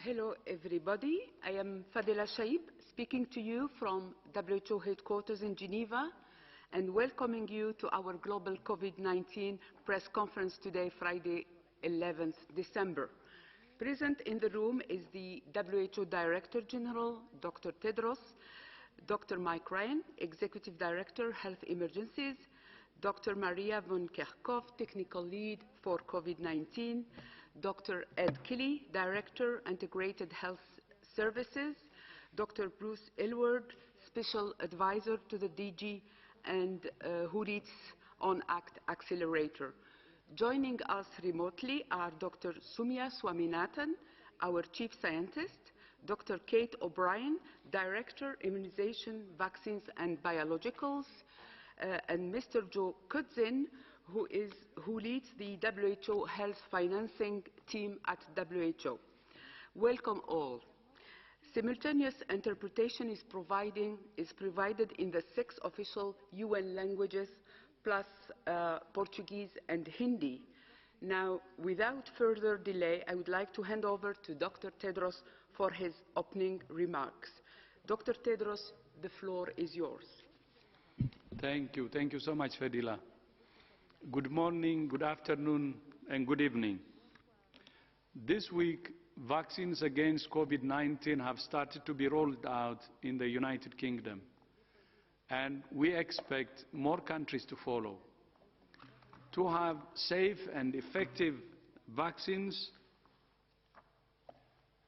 Hello everybody, I am Fadela Shaib, speaking to you from WHO headquarters in Geneva and welcoming you to our global COVID-19 press conference today, Friday, 11th December. Present in the room is the WHO Director General, Dr. Tedros, Dr. Mike Ryan, Executive Director, Health Emergencies, Dr. Maria Van Kerkhove, Technical Lead for COVID-19, Dr. Ed Kelly, Director, Integrated Health Services, Dr. Bruce Aylward, Special Advisor to the DG and who leads on ACT Accelerator. Joining us remotely are Dr. Soumya Swaminathan, our Chief Scientist, Dr. Kate O'Brien, Director, Immunization, Vaccines and Biologicals, and Mr. Joe Kudzin, who leads the WHO Health Financing Team at WHO. Welcome all. Simultaneous interpretation is provided in the 6 official UN languages, plus Portuguese and Hindi. Now, without further delay, I would like to hand over to Dr. Tedros for his opening remarks. Dr. Tedros, the floor is yours. Thank you. Thank you so much, Fadila. Good morning, good afternoon, and good evening. This week, vaccines against COVID-19 have started to be rolled out in the United Kingdom, and we expect more countries to follow. To have safe and effective vaccines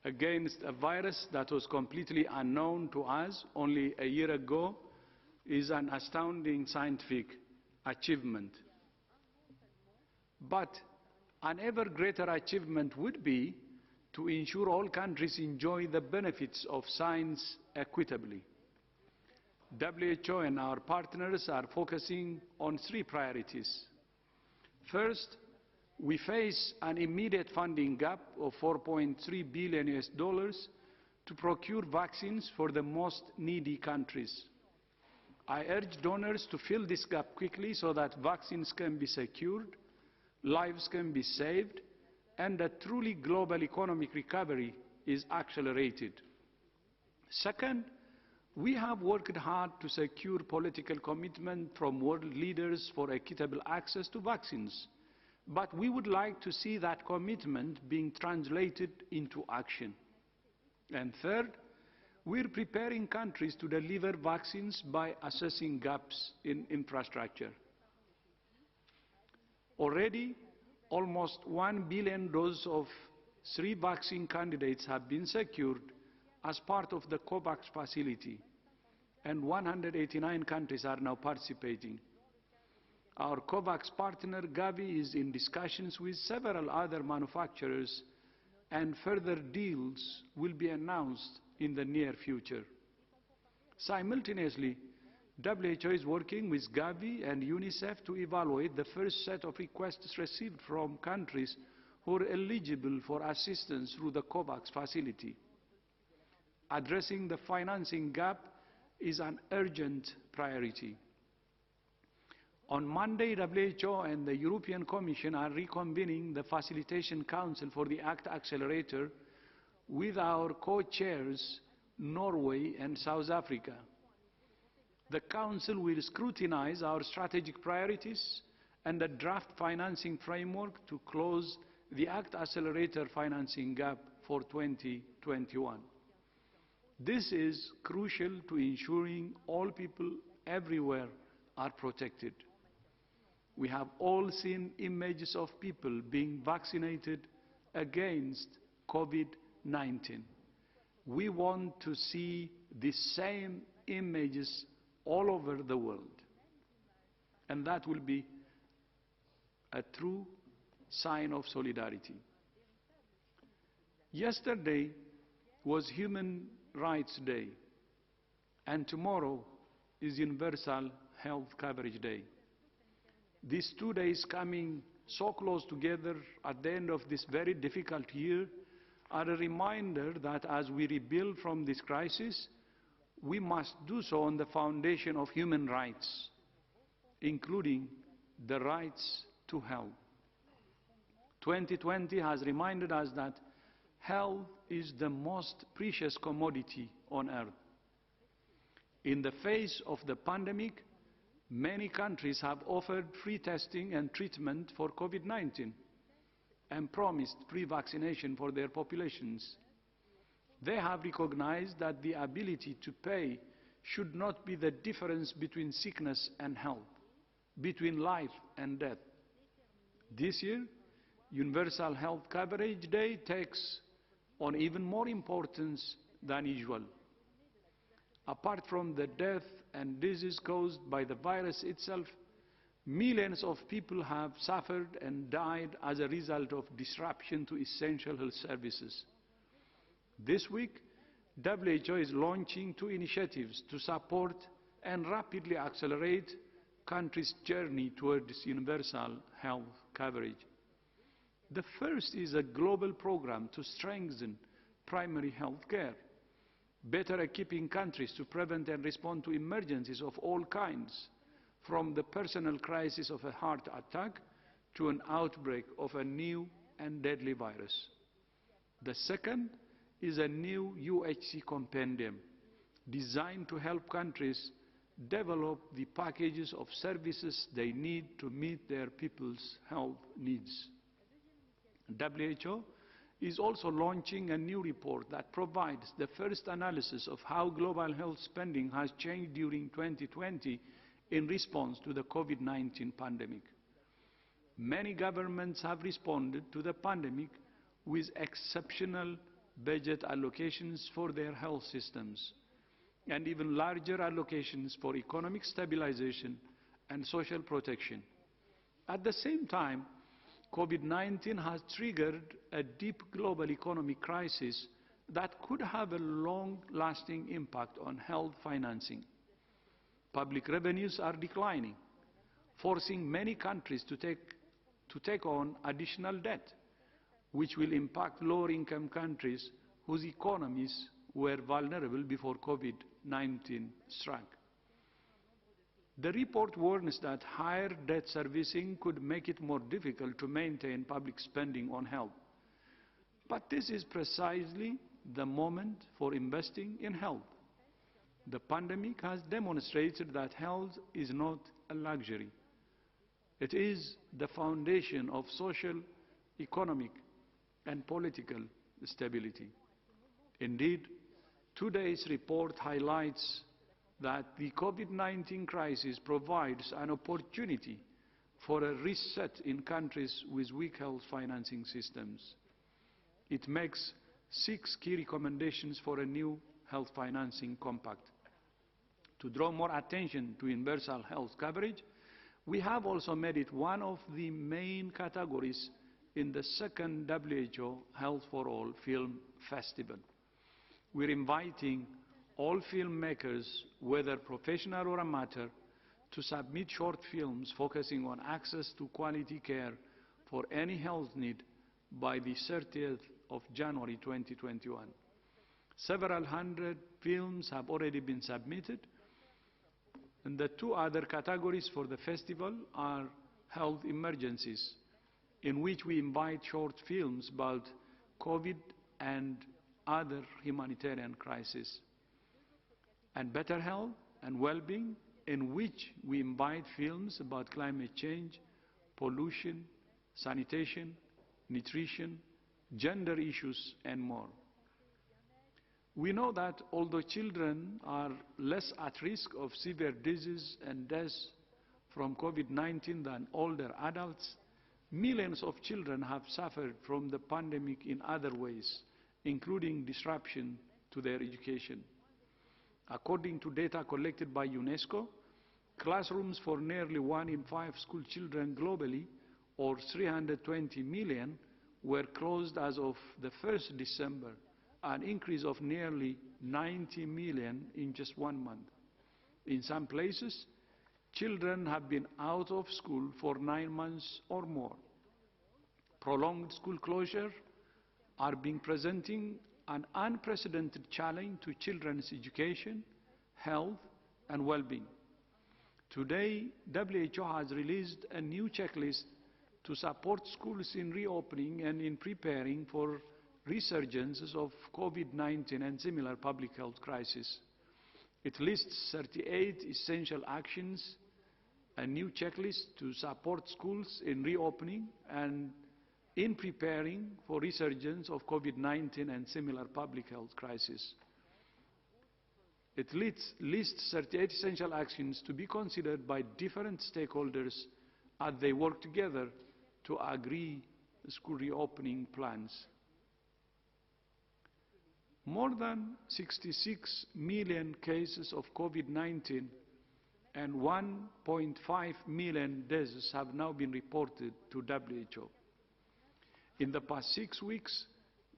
against a virus that was completely unknown to us only a year ago is an astounding scientific achievement. But an ever greater achievement would be to ensure all countries enjoy the benefits of science equitably. WHO and our partners are focusing on 3 priorities. First, we face an immediate funding gap of $4.3 billion to procure vaccines for the most needy countries. I urge donors to fill this gap quickly so that vaccines can be secured, lives can be saved, and a truly global economic recovery is accelerated. Second, we have worked hard to secure political commitment from world leaders for equitable access to vaccines, but we would like to see that commitment being translated into action. And third, we're preparing countries to deliver vaccines by assessing gaps in infrastructure. Already, almost 1 billion doses of 3 vaccine candidates have been secured as part of the COVAX facility, and 189 countries are now participating. Our COVAX partner, Gavi, is in discussions with several other manufacturers, and further deals will be announced in the near future. Simultaneously, WHO is working with Gavi and UNICEF to evaluate the first set of requests received from countries who are eligible for assistance through the COVAX facility. Addressing the financing gap is an urgent priority. On Monday, WHO and the European Commission are reconvening the Facilitation Council for the ACT Accelerator with our co-chairs, Norway and South Africa. The Council will scrutinize our strategic priorities and a draft financing framework to close the ACT Accelerator financing gap for 2021. This is crucial to ensuring all people everywhere are protected. We have all seen images of people being vaccinated against COVID-19. We want to see the same images all over the world. And that will be a true sign of solidarity. Yesterday was Human Rights Day, and tomorrow is Universal Health Coverage Day. These 2 days coming so close together at the end of this very difficult year are a reminder that as we rebuild from this crisis, we must do so on the foundation of human rights, including the rights to health. 2020 has reminded us that Health is the most precious commodity on earth. In the face of the pandemic, many countries have offered free testing and treatment for COVID-19 and promised free vaccination for their populations. They have recognized that the ability to pay should not be the difference between sickness and health, between life and death. This year, Universal Health Coverage Day takes on even more importance than usual. Apart from the death and disease caused by the virus itself, millions of people have suffered and died as a result of disruption to essential health services. This week, WHO is launching 2 initiatives to support and rapidly accelerate countries' journey towards universal health coverage. The first is a global program to strengthen primary health care, better equipping countries to prevent and respond to emergencies of all kinds, from the personal crisis of a heart attack to an outbreak of a new and deadly virus. The second is a new UHC compendium designed to help countries develop the packages of services they need to meet their people's health needs. WHO is also launching a new report that provides the first analysis of how global health spending has changed during 2020 in response to the COVID-19 pandemic. Many governments have responded to the pandemic with exceptional budget allocations for their health systems, and even larger allocations for economic stabilization and social protection. At the same time, COVID-19 has triggered a deep global economic crisis that could have a long-lasting impact on health financing. Public revenues are declining, forcing many countries to take on additional debt, which will impact lower-income countries whose economies were vulnerable before COVID-19 struck. The report warns that higher debt servicing could make it more difficult to maintain public spending on health. But this is precisely the moment for investing in health. The pandemic has demonstrated that health is not a luxury. It is the foundation of social, economic, and political stability. Indeed, today's report highlights that the COVID-19 crisis provides an opportunity for a reset in countries with weak health financing systems. It makes 6 key recommendations for a new health financing compact. To draw more attention to universal health coverage, we have also made it one of the main categories in the second WHO Health for All Film Festival. We're inviting all filmmakers, whether professional or amateur, to submit short films focusing on access to quality care for any health need by the 30th of January 2021. Several hundred films have already been submitted, and the 2 other categories for the festival are health emergencies, in which we invite short films about COVID and other humanitarian crises, and better health and well-being, in which we invite films about climate change, pollution, sanitation, nutrition, gender issues, and more. We know that although children are less at risk of severe disease and death from COVID-19 than older adults, millions of children have suffered from the pandemic in other ways, including disruption to their education. According to data collected by UNESCO, classrooms for nearly 1 in 5 school children globally, or 320 million, were closed as of the 1st December, an increase of nearly 90 million in just 1 month. In some places, children have been out of school for 9 months or more. Prolonged school closure are presenting an unprecedented challenge to children's education, health, and well-being. Today, WHO has released a new checklist to support schools in reopening and in preparing for resurgences of COVID-19 and similar public health crises. It lists 38 essential actions, a new checklist to support schools in reopening and in preparing for resurgence of COVID-19 and similar public health crises. It lists 38 essential actions to be considered by different stakeholders as they work together to agree school reopening plans. More than 66 million cases of COVID-19 and 1.5 million deaths have now been reported to WHO. In the past 6 weeks,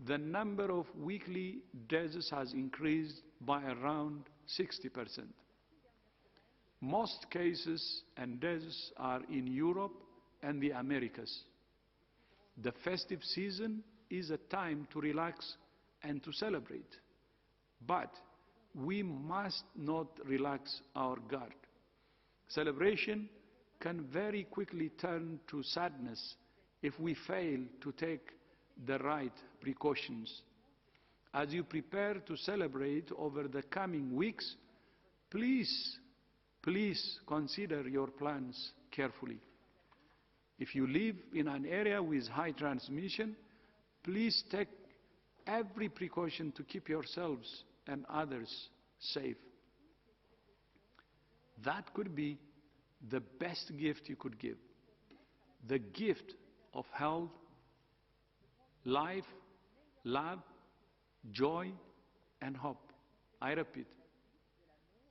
the number of weekly deaths has increased by around 60%. Most cases and deaths are in Europe and the Americas. The festive season is a time to relax and to celebrate, but we must not relax our guard. Celebration can very quickly turn to sadness if we fail to take the right precautions. As you prepare to celebrate over the coming weeks, please consider your plans carefully. If you live in an area with high transmission, please take every precaution to keep yourselves and others safe. That could be the best gift you could give. The gift of health, life, love, joy, and hope. I repeat,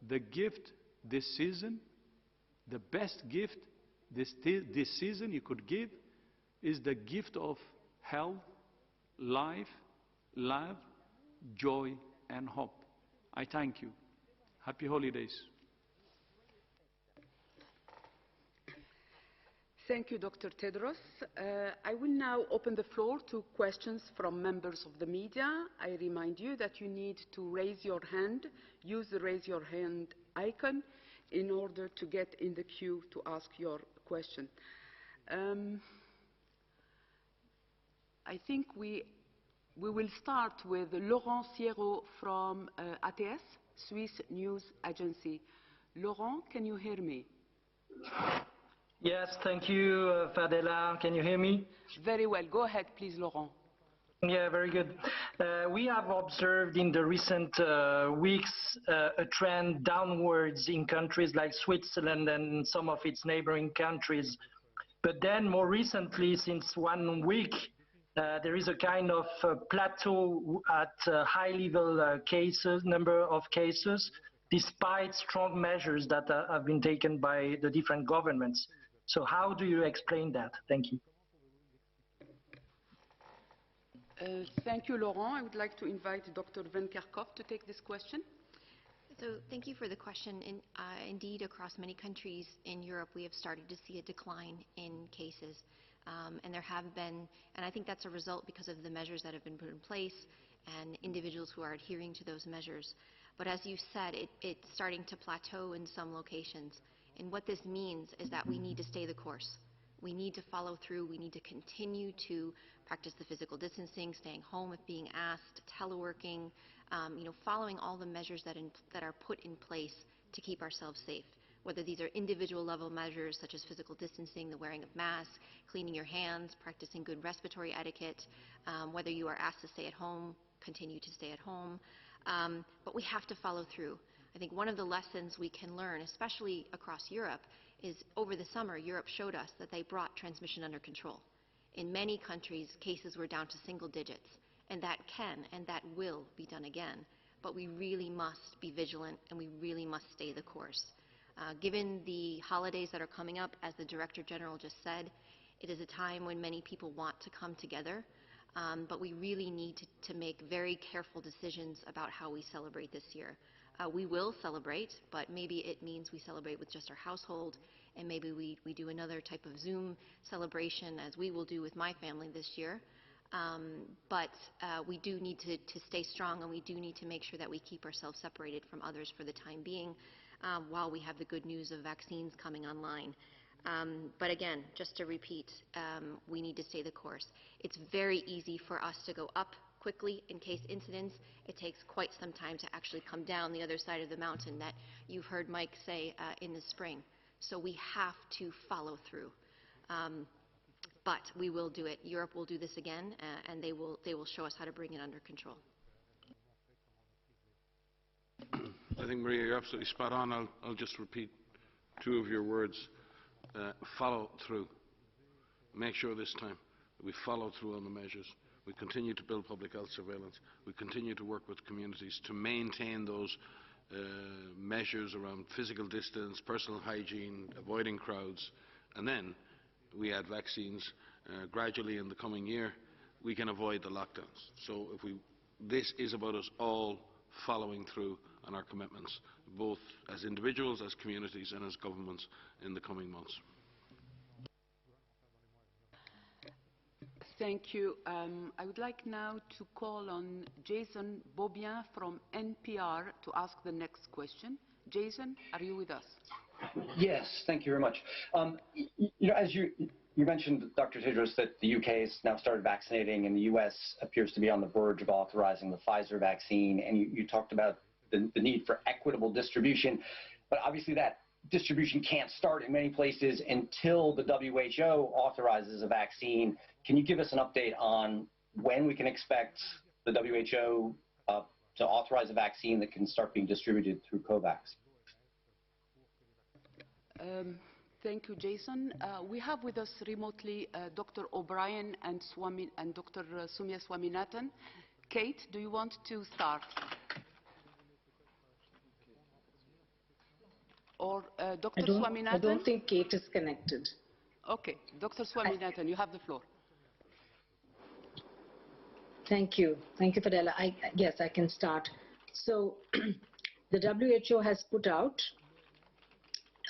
the gift this season, the best gift this season you could give is the gift of health, life, love, joy, and hope. I thank you. Happy holidays. Thank you, Dr. Tedros. I will now open the floor to questions from members of the media. I remind you that you need to raise your hand, use the raise your hand icon in order to get in the queue to ask your question. I think we will start with Laurent Sierot from ATS, Swiss News Agency. Laurent, can you hear me? Yes, thank you, Fadela. Can you hear me? Very well. Go ahead, please, Laurent. Yeah, very good. We have observed in the recent weeks a trend downwards in countries like Switzerland and some of its neighboring countries. But then more recently, since 1 week, there is a kind of plateau at high level number of cases, despite strong measures that have been taken by the different governments. So how do you explain that? Thank you. Thank you, Laurent. I would like to invite Dr. Van Kerkhove to take this question. So thank you for the question. Indeed, across many countries in Europe, we have started to see a decline in cases. And there have been, and I think that's a result because of the measures that have been put in place and individuals who are adhering to those measures. But as you said, it's starting to plateau in some locations. And what this means is that we need to stay the course. We need to follow through. We need to continue to practice the physical distancing, staying home if being asked, teleworking, following all the measures that are put in place to keep ourselves safe. Whether these are individual level measures such as physical distancing, the wearing of masks, cleaning your hands, practicing good respiratory etiquette, whether you are asked to stay at home, continue to stay at home. But we have to follow through. I think one of the lessons we can learn, especially across Europe, is over the summer, Europe showed us that they brought transmission under control. In many countries, cases were down to single digits, and that can and that will be done again. But we really must be vigilant, and we really must stay the course. Given the holidays that are coming up, as the Director General just said, it is a time when many people want to come together, but we really need to make very careful decisions about how we celebrate this year. We will celebrate, but maybe it means we celebrate with just our household, and maybe we do another type of Zoom celebration, as we will do with my family this year. But we do need to stay strong, and we do need to make sure that we keep ourselves separated from others for the time being, while we have the good news of vaccines coming online. But again, just to repeat, we need to stay the course. It's very easy for us to go up quickly in case incidents. It takes quite some time to actually come down the other side of the mountain that you've heard Mike say in the spring. So we have to follow through. But we will do it. Europe will do this again, and they will show us how to bring it under control. I think, Maria, you're absolutely spot on. I'll just repeat two of your words. Follow through. Make sure this time that we follow through on the measures. We continue to build public health surveillance. We continue to work with communities to maintain those measures around physical distance, personal hygiene, avoiding crowds, and then we add vaccines gradually in the coming year. We can avoid the lockdowns. So this is about us all following through on our commitments, both as individuals, as communities and as governments in the coming months. Thank you. I would like now to call on Jason Beaubien from NPR to ask the next question. Jason, are you with us? Yes, thank you very much. As you mentioned, Dr. Tedros, that the UK has now started vaccinating and the US appears to be on the verge of authorizing the Pfizer vaccine, and you talked about the need for equitable distribution, but obviously that distribution can't start in many places until the WHO authorizes a vaccine. Can you give us an update on when we can expect the WHO to authorize a vaccine that can start being distributed through COVAX? Thank you, Jason. We have with us remotely Dr. O'Brien and Dr. Soumya Swaminathan. Kate, do you want to start? Or Dr. Swaminathan? I don't think Kate is connected. Okay, Dr. Swaminathan, you have the floor. Thank you. Thank you, Fadela. Yes, I can start. So the WHO has put out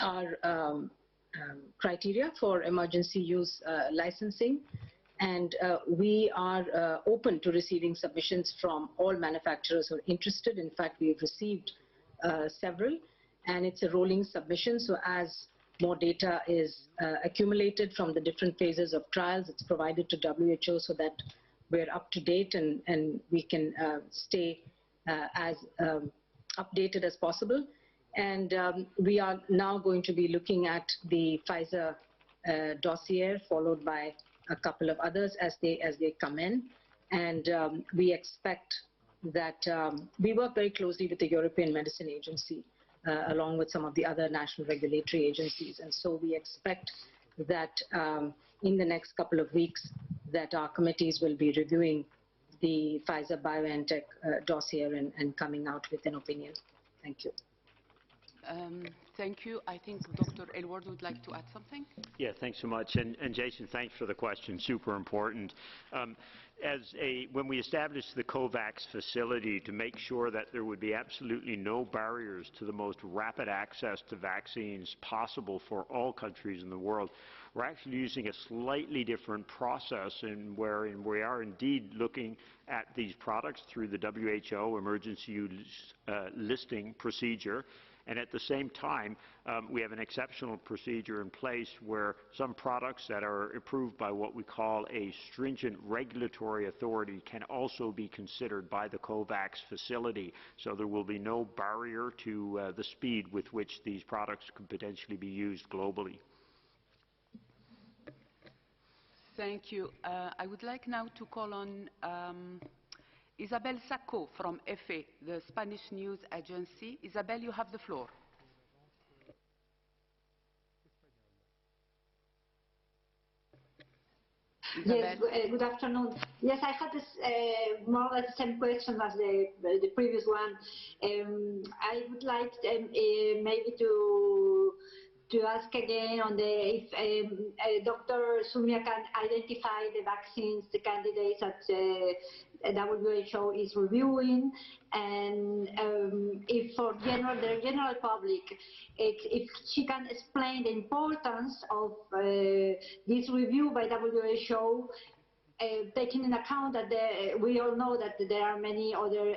our criteria for emergency use licensing, and we are open to receiving submissions from all manufacturers who are interested. In fact, we've received several, and it's a rolling submission. So as more data is accumulated from the different phases of trials, it's provided to WHO so that we're up to date and we can stay as updated as possible. And we are now going to be looking at the Pfizer dossier, followed by a couple of others as they come in. And we expect that we work very closely with the European Medicine Agency, along with some of the other national regulatory agencies. And so we expect that in the next couple of weeks that our committees will be reviewing the Pfizer-BioNTech dossier and coming out with an opinion. Thank you. Thank you. I think Dr. Aylward would like to add something. Yeah, thanks so much. And Jason, thanks for the question. Super important. When we established the COVAX facility to make sure that there would be absolutely no barriers to the most rapid access to vaccines possible for all countries in the world, we're actually using a slightly different process wherein we are indeed looking at these products through the WHO emergency use listing procedure. And at the same time, we have an exceptional procedure in place where some products that are approved by what we call a stringent regulatory authority can also be considered by the COVAX facility. So there will be no barrier to the speed with which these products could potentially be used globally. Thank you. I would like now to call on Isabel Sacco from EFE, the Spanish news agency. Isabel, you have the floor. Yes, good afternoon. Yes, I had this, more or less the same question as the previous one. I would like maybe to ask again on if Dr. Soumya can identify the vaccines, the candidates that WHO is reviewing, and if for the general public, if she can explain the importance of this review by WHO, taking into account that we all know that there are many other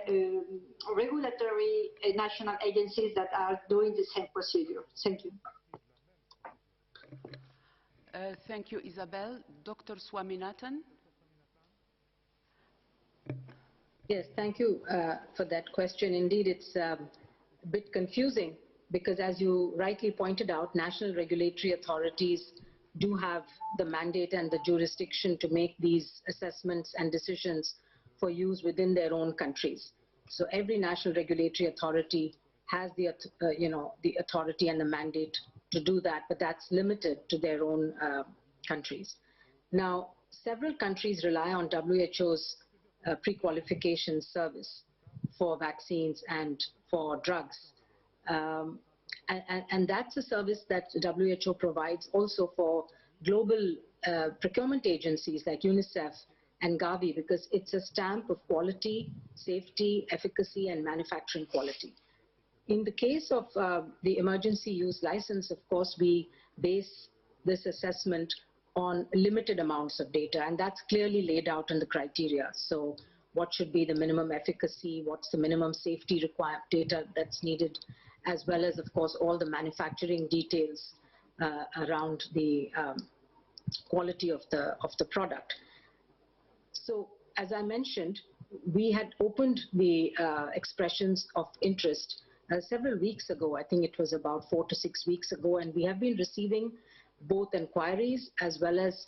regulatory national agencies that are doing the same procedure. Thank you. Thank you, Isabel. Dr. Swaminathan. Yes, thank you for that question. Indeed, it's a bit confusing because, as you rightly pointed out, national regulatory authorities do have the mandate and the jurisdiction to make these assessments and decisions for use within their own countries. So every national regulatory authority has the the authority and the mandate to do that, but that's limited to their own countries. Now, several countries rely on WHO's pre-qualification service for vaccines and for drugs. And that's a service that WHO provides also for global procurement agencies like UNICEF and Gavi, because it's a stamp of quality, safety, efficacy, and manufacturing quality. In the case of the emergency use license, of course, we base this assessment on limited amounts of data, and that's clearly laid out in the criteria. So what should be the minimum efficacy, what's the minimum safety required data that's needed, as well as, of course, all the manufacturing details around the quality of the product. So as I mentioned, we had opened the expressions of interest several weeks ago. I think it was about 4 to 6 weeks ago, and we have been receiving both inquiries as well as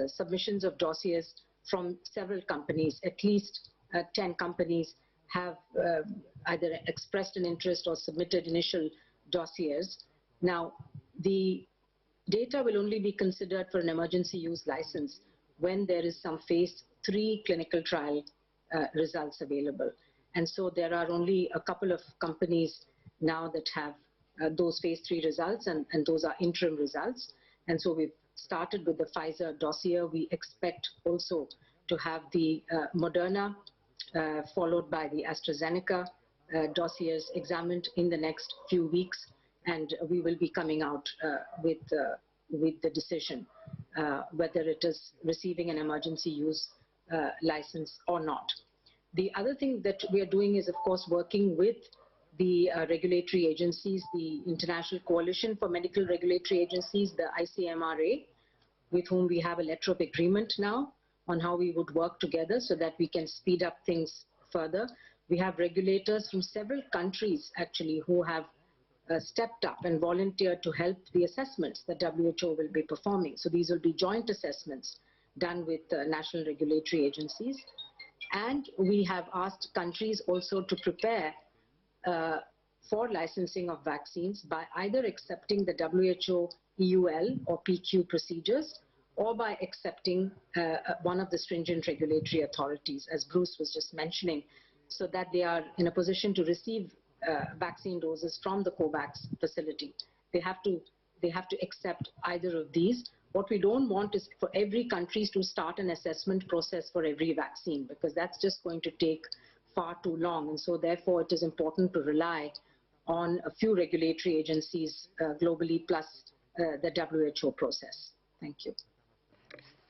submissions of dossiers from several companies. At least 10 companies have either expressed an interest or submitted initial dossiers. Now, the data will only be considered for an emergency use license when there is some phase 3 clinical trial results available. And so there are only a couple of companies now that have those phase 3 results, and those are interim results. And so we've started with the Pfizer dossier. We expect also to have the Moderna, followed by the AstraZeneca dossiers examined in the next few weeks, and we will be coming out with the decision whether it is receiving an emergency use license or not. The other thing that we are doing is, of course, working with the regulatory agencies, the International Coalition for Medical Regulatory Agencies, the ICMRA, with whom we have a letter of agreement now on how we would work together so that we can speed up things further. We have regulators from several countries, actually, who have stepped up and volunteered to help the assessments that WHO will be performing. So these will be joint assessments done with national regulatory agencies. And we have asked countries also to prepare for licensing of vaccines by either accepting the WHO EUL or PQ procedures, or by accepting one of the stringent regulatory authorities, as Bruce was just mentioning, so that they are in a position to receive vaccine doses from the COVAX facility. They have to accept either of these. What we don't want is for every country to start an assessment process for every vaccine, because that's just going to take far too long. And so therefore it is important to rely on a few regulatory agencies globally, plus the WHO process. Thank you.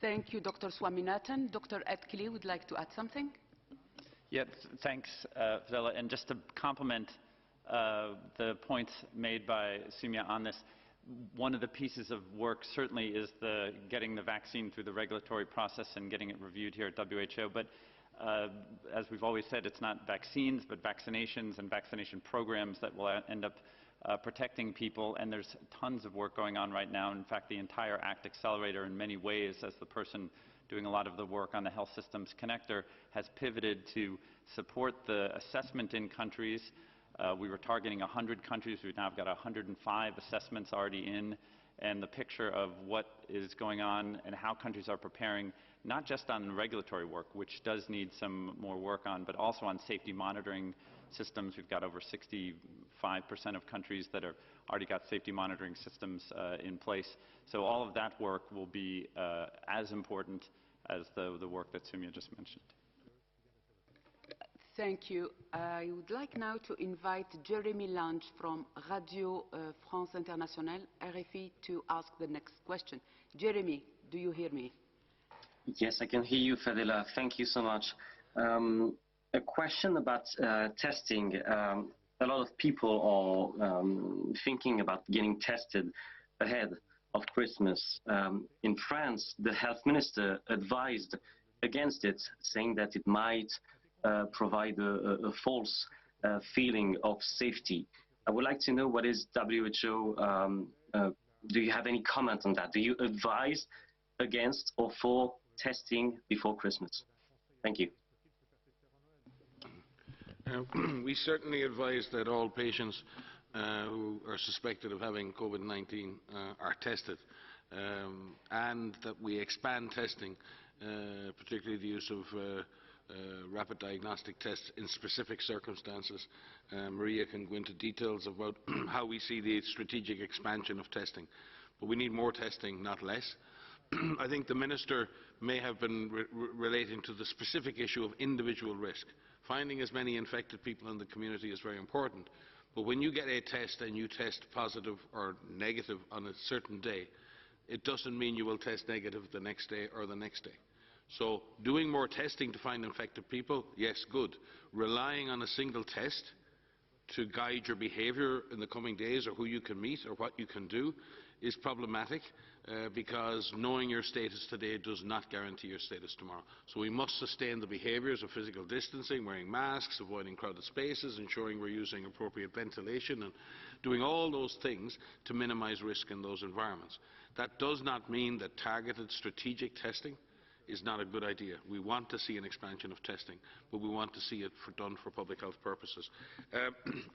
Thank you, Dr. Swaminathan. Dr. Adkili would like to add something? Yes, thanks, Fadela. And just to complement the points made by Soumya on this, one of the pieces of work certainly is getting the vaccine through the regulatory process and getting it reviewed here at WHO. But as we've always said, it's not vaccines, but vaccinations and vaccination programs that will end up protecting people. And there's tons of work going on right now. In fact, the entire ACT Accelerator, in many ways, as the person doing a lot of the work on the Health Systems Connector, has pivoted to support the assessment in countries. We were targeting 100 countries. We've now got 105 assessments already in, and the picture of what is going on and how countries are preparing, not just on regulatory work, which does need some more work on, but also on safety monitoring systems. We've got over 65% of countries that have already got safety monitoring systems in place. So all of that work will be as important as the work that Soumya just mentioned. Thank you. I would like now to invite Jeremy Lange from Radio France Internationale, RFI, to ask the next question. Jeremy, do you hear me? Yes, I can hear you, Fadela. Thank you so much. A question about testing. A lot of people are thinking about getting tested ahead of Christmas. In France, the health minister advised against it, saying that it might provide a false feeling of safety. I would like to know what is WHO, do you have any comment on that? Do you advise against or for testing before Christmas? Thank you. We certainly advise that all patients who are suspected of having COVID-19 are tested, and that we expand testing, particularly the use of rapid diagnostic tests in specific circumstances. Maria can go into details about how we see the strategic expansion of testing. But we need more testing, not less. I think the Minister may have been relating to the specific issue of individual risk. Finding as many infected people in the community is very important. But when you get a test and you test positive or negative on a certain day, it doesn't mean you will test negative the next day or the next day. So doing more testing to find infected people, yes, good. Relying on a single test to guide your behaviour in the coming days, or who you can meet or what you can do, is problematic, because knowing your status today does not guarantee your status tomorrow. So we must sustain the behaviours of physical distancing, wearing masks, avoiding crowded spaces, ensuring we're using appropriate ventilation, and doing all those things to minimise risk in those environments. That does not mean that targeted strategic testing is not a good idea. We want to see an expansion of testing, but we want to see it done for public health purposes.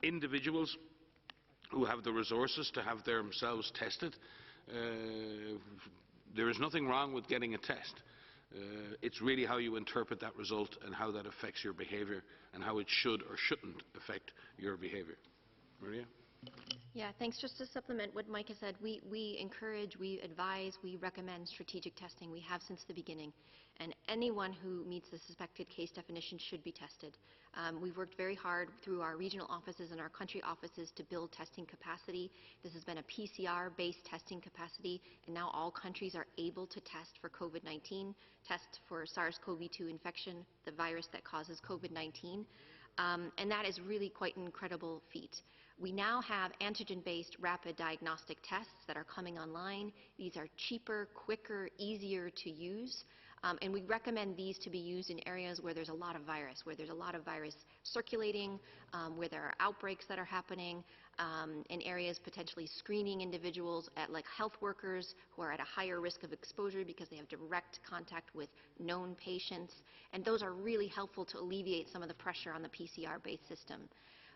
Individuals who have the resources to have themselves tested, there is nothing wrong with getting a test. It's really how you interpret that result and how that affects your behaviour, and how it should or shouldn't affect your behaviour. Maria? Yeah, thanks. Just to supplement what Mike has said, we encourage, we advise, we recommend strategic testing. We have since the beginning. And anyone who meets the suspected case definition should be tested. We've worked very hard through our regional offices and our country offices to build testing capacity. This has been a PCR-based testing capacity, and now all countries are able to test for COVID-19, test for SARS-CoV-2 infection, the virus that causes COVID-19. And that is really quite an incredible feat. We now have antigen-based rapid diagnostic tests that are coming online. These are cheaper, quicker, easier to use. And we recommend these to be used in areas where there's a lot of virus, circulating, where there are outbreaks that are happening, in areas potentially screening individuals like health workers who are at a higher risk of exposure because they have direct contact with known patients. And those are really helpful to alleviate some of the pressure on the PCR-based system.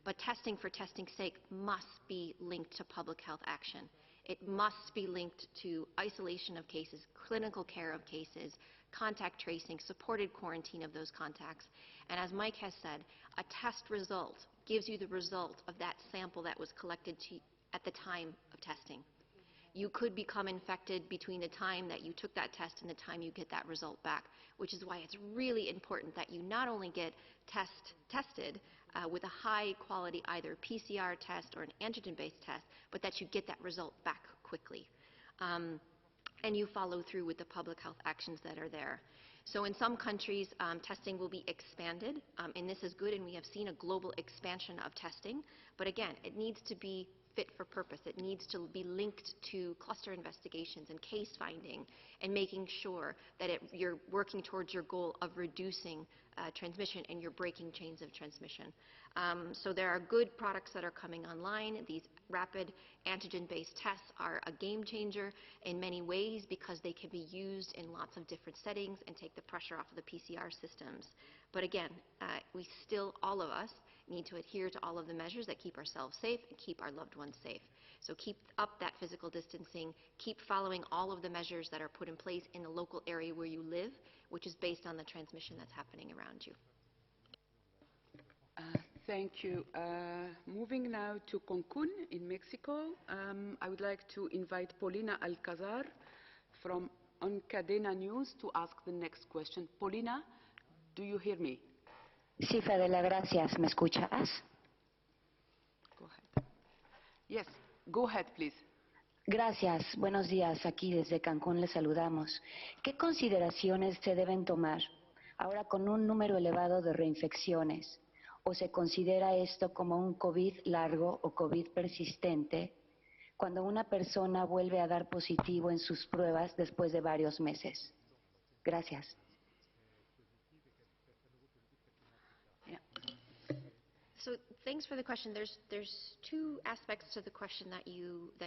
But testing for testing's sake must be linked to public health action. It must be linked to isolation of cases, clinical care of cases, contact tracing, supported quarantine of those contacts. And as Mike has said, a test result gives you the result of that sample that was collected at the time of testing. You could become infected between the time that you took that test and the time you get that result back, which is why it's really important that you not only get tested with a high quality either PCR test or an antigen-based test, but that you get that result back quickly. And you follow through with the public health actions that are there. So in some countries, testing will be expanded, and this is good, and we have seen a global expansion of testing. But again, it needs to be fit for purpose. It needs to be linked to cluster investigations and case finding, and making sure that you're working towards your goal of reducing transmission, and you're breaking chains of transmission. So there are good products that are coming online. These rapid antigen-based tests are a game changer in many ways because they can be used in lots of different settings and take the pressure off of the PCR systems. But again, we still, all of us, need to adhere to all of the measures that keep ourselves safe and keep our loved ones safe. So keep up that physical distancing, keep following all of the measures that are put in place in the local area where you live, which is based on the transmission that's happening around you. Thank you. Moving now to Cancun in Mexico, I would like to invite Paulina Alcazar from Cadena News to ask the next question. Paulina, do you hear me? Sí, Fadela, gracias. ¿Me escuchas? Go ahead. Yes, go ahead, please. Gracias. Buenos días. Aquí desde Cancún les saludamos. ¿Qué consideraciones se deben tomar ahora con un número elevado de reinfecciones? ¿O se considera esto como un COVID largo o COVID persistente cuando una persona vuelve a dar positivo en sus pruebas después de varios meses? Gracias. So thanks for the question. There's two aspects to the question that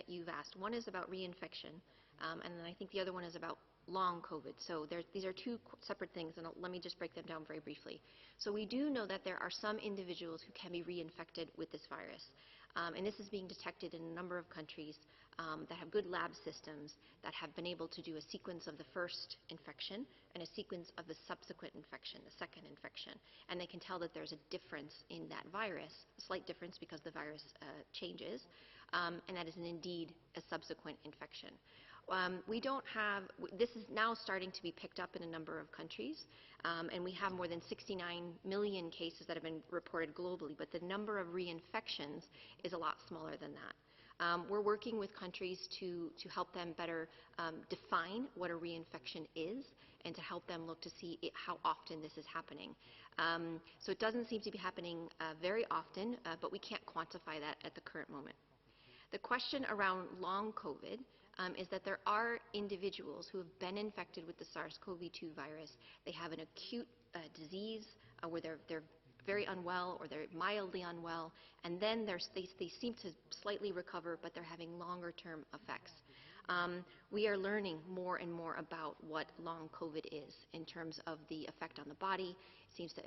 you've asked. One is about reinfection, and then I think the other one is about long COVID. So these are two separate things, and let me just break them down very briefly. So we do know that there are some individuals who can be reinfected with this virus, and this is being detected in a number of countries that have good lab systems that have been able to do a sequence of the first infection and a sequence of the subsequent infection, the second infection, and they can tell that there's a difference in that virus, a slight difference because the virus changes, and that is indeed a subsequent infection. This is now starting to be picked up in a number of countries, and we have more than 69 million cases that have been reported globally, but the number of reinfections is a lot smaller than that. We're working with countries to help them better define what a reinfection is and to help them look to see how often this is happening. So it doesn't seem to be happening very often, but we can't quantify that at the current moment. The question around long COVID is that there are individuals who have been infected with the SARS-CoV-2 virus. They have an acute disease where they're very unwell or they're mildly unwell, and then they seem to slightly recover, but they're having longer-term effects. We are learning more and more about what long COVID is in terms of the effect on the body. It seems to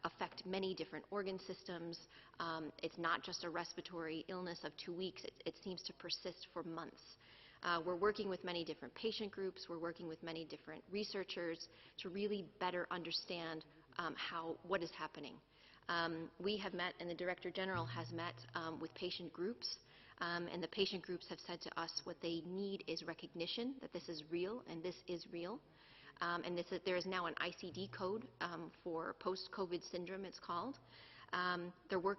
affect many different organ systems. It's not just a respiratory illness of 2 weeks. It seems to persist for months. We're working with many different patient groups. We're working with many different researchers to really better understand what is happening. We have met, and the Director General has met with patient groups, and the patient groups have said to us what they need is recognition that this is real, and this is real. And there is now an ICD code for post-COVID syndrome, it's called.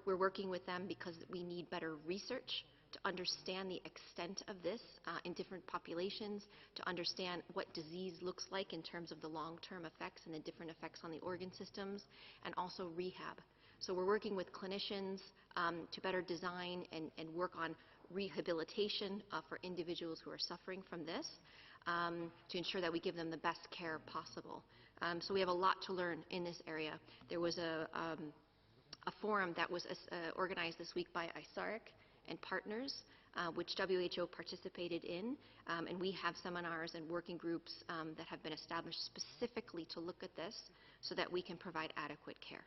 We're working with them because we need better research to understand the extent of this in different populations, to understand what disease looks like in terms of the long-term effects and the different effects on the organ systems, and also rehab. So we're working with clinicians to better design and work on rehabilitation for individuals who are suffering from this to ensure that we give them the best care possible. So we have a lot to learn in this area. There was a forum that was organized this week by ISARC and partners, which WHO participated in, and we have seminars and working groups that have been established specifically to look at this so that we can provide adequate care.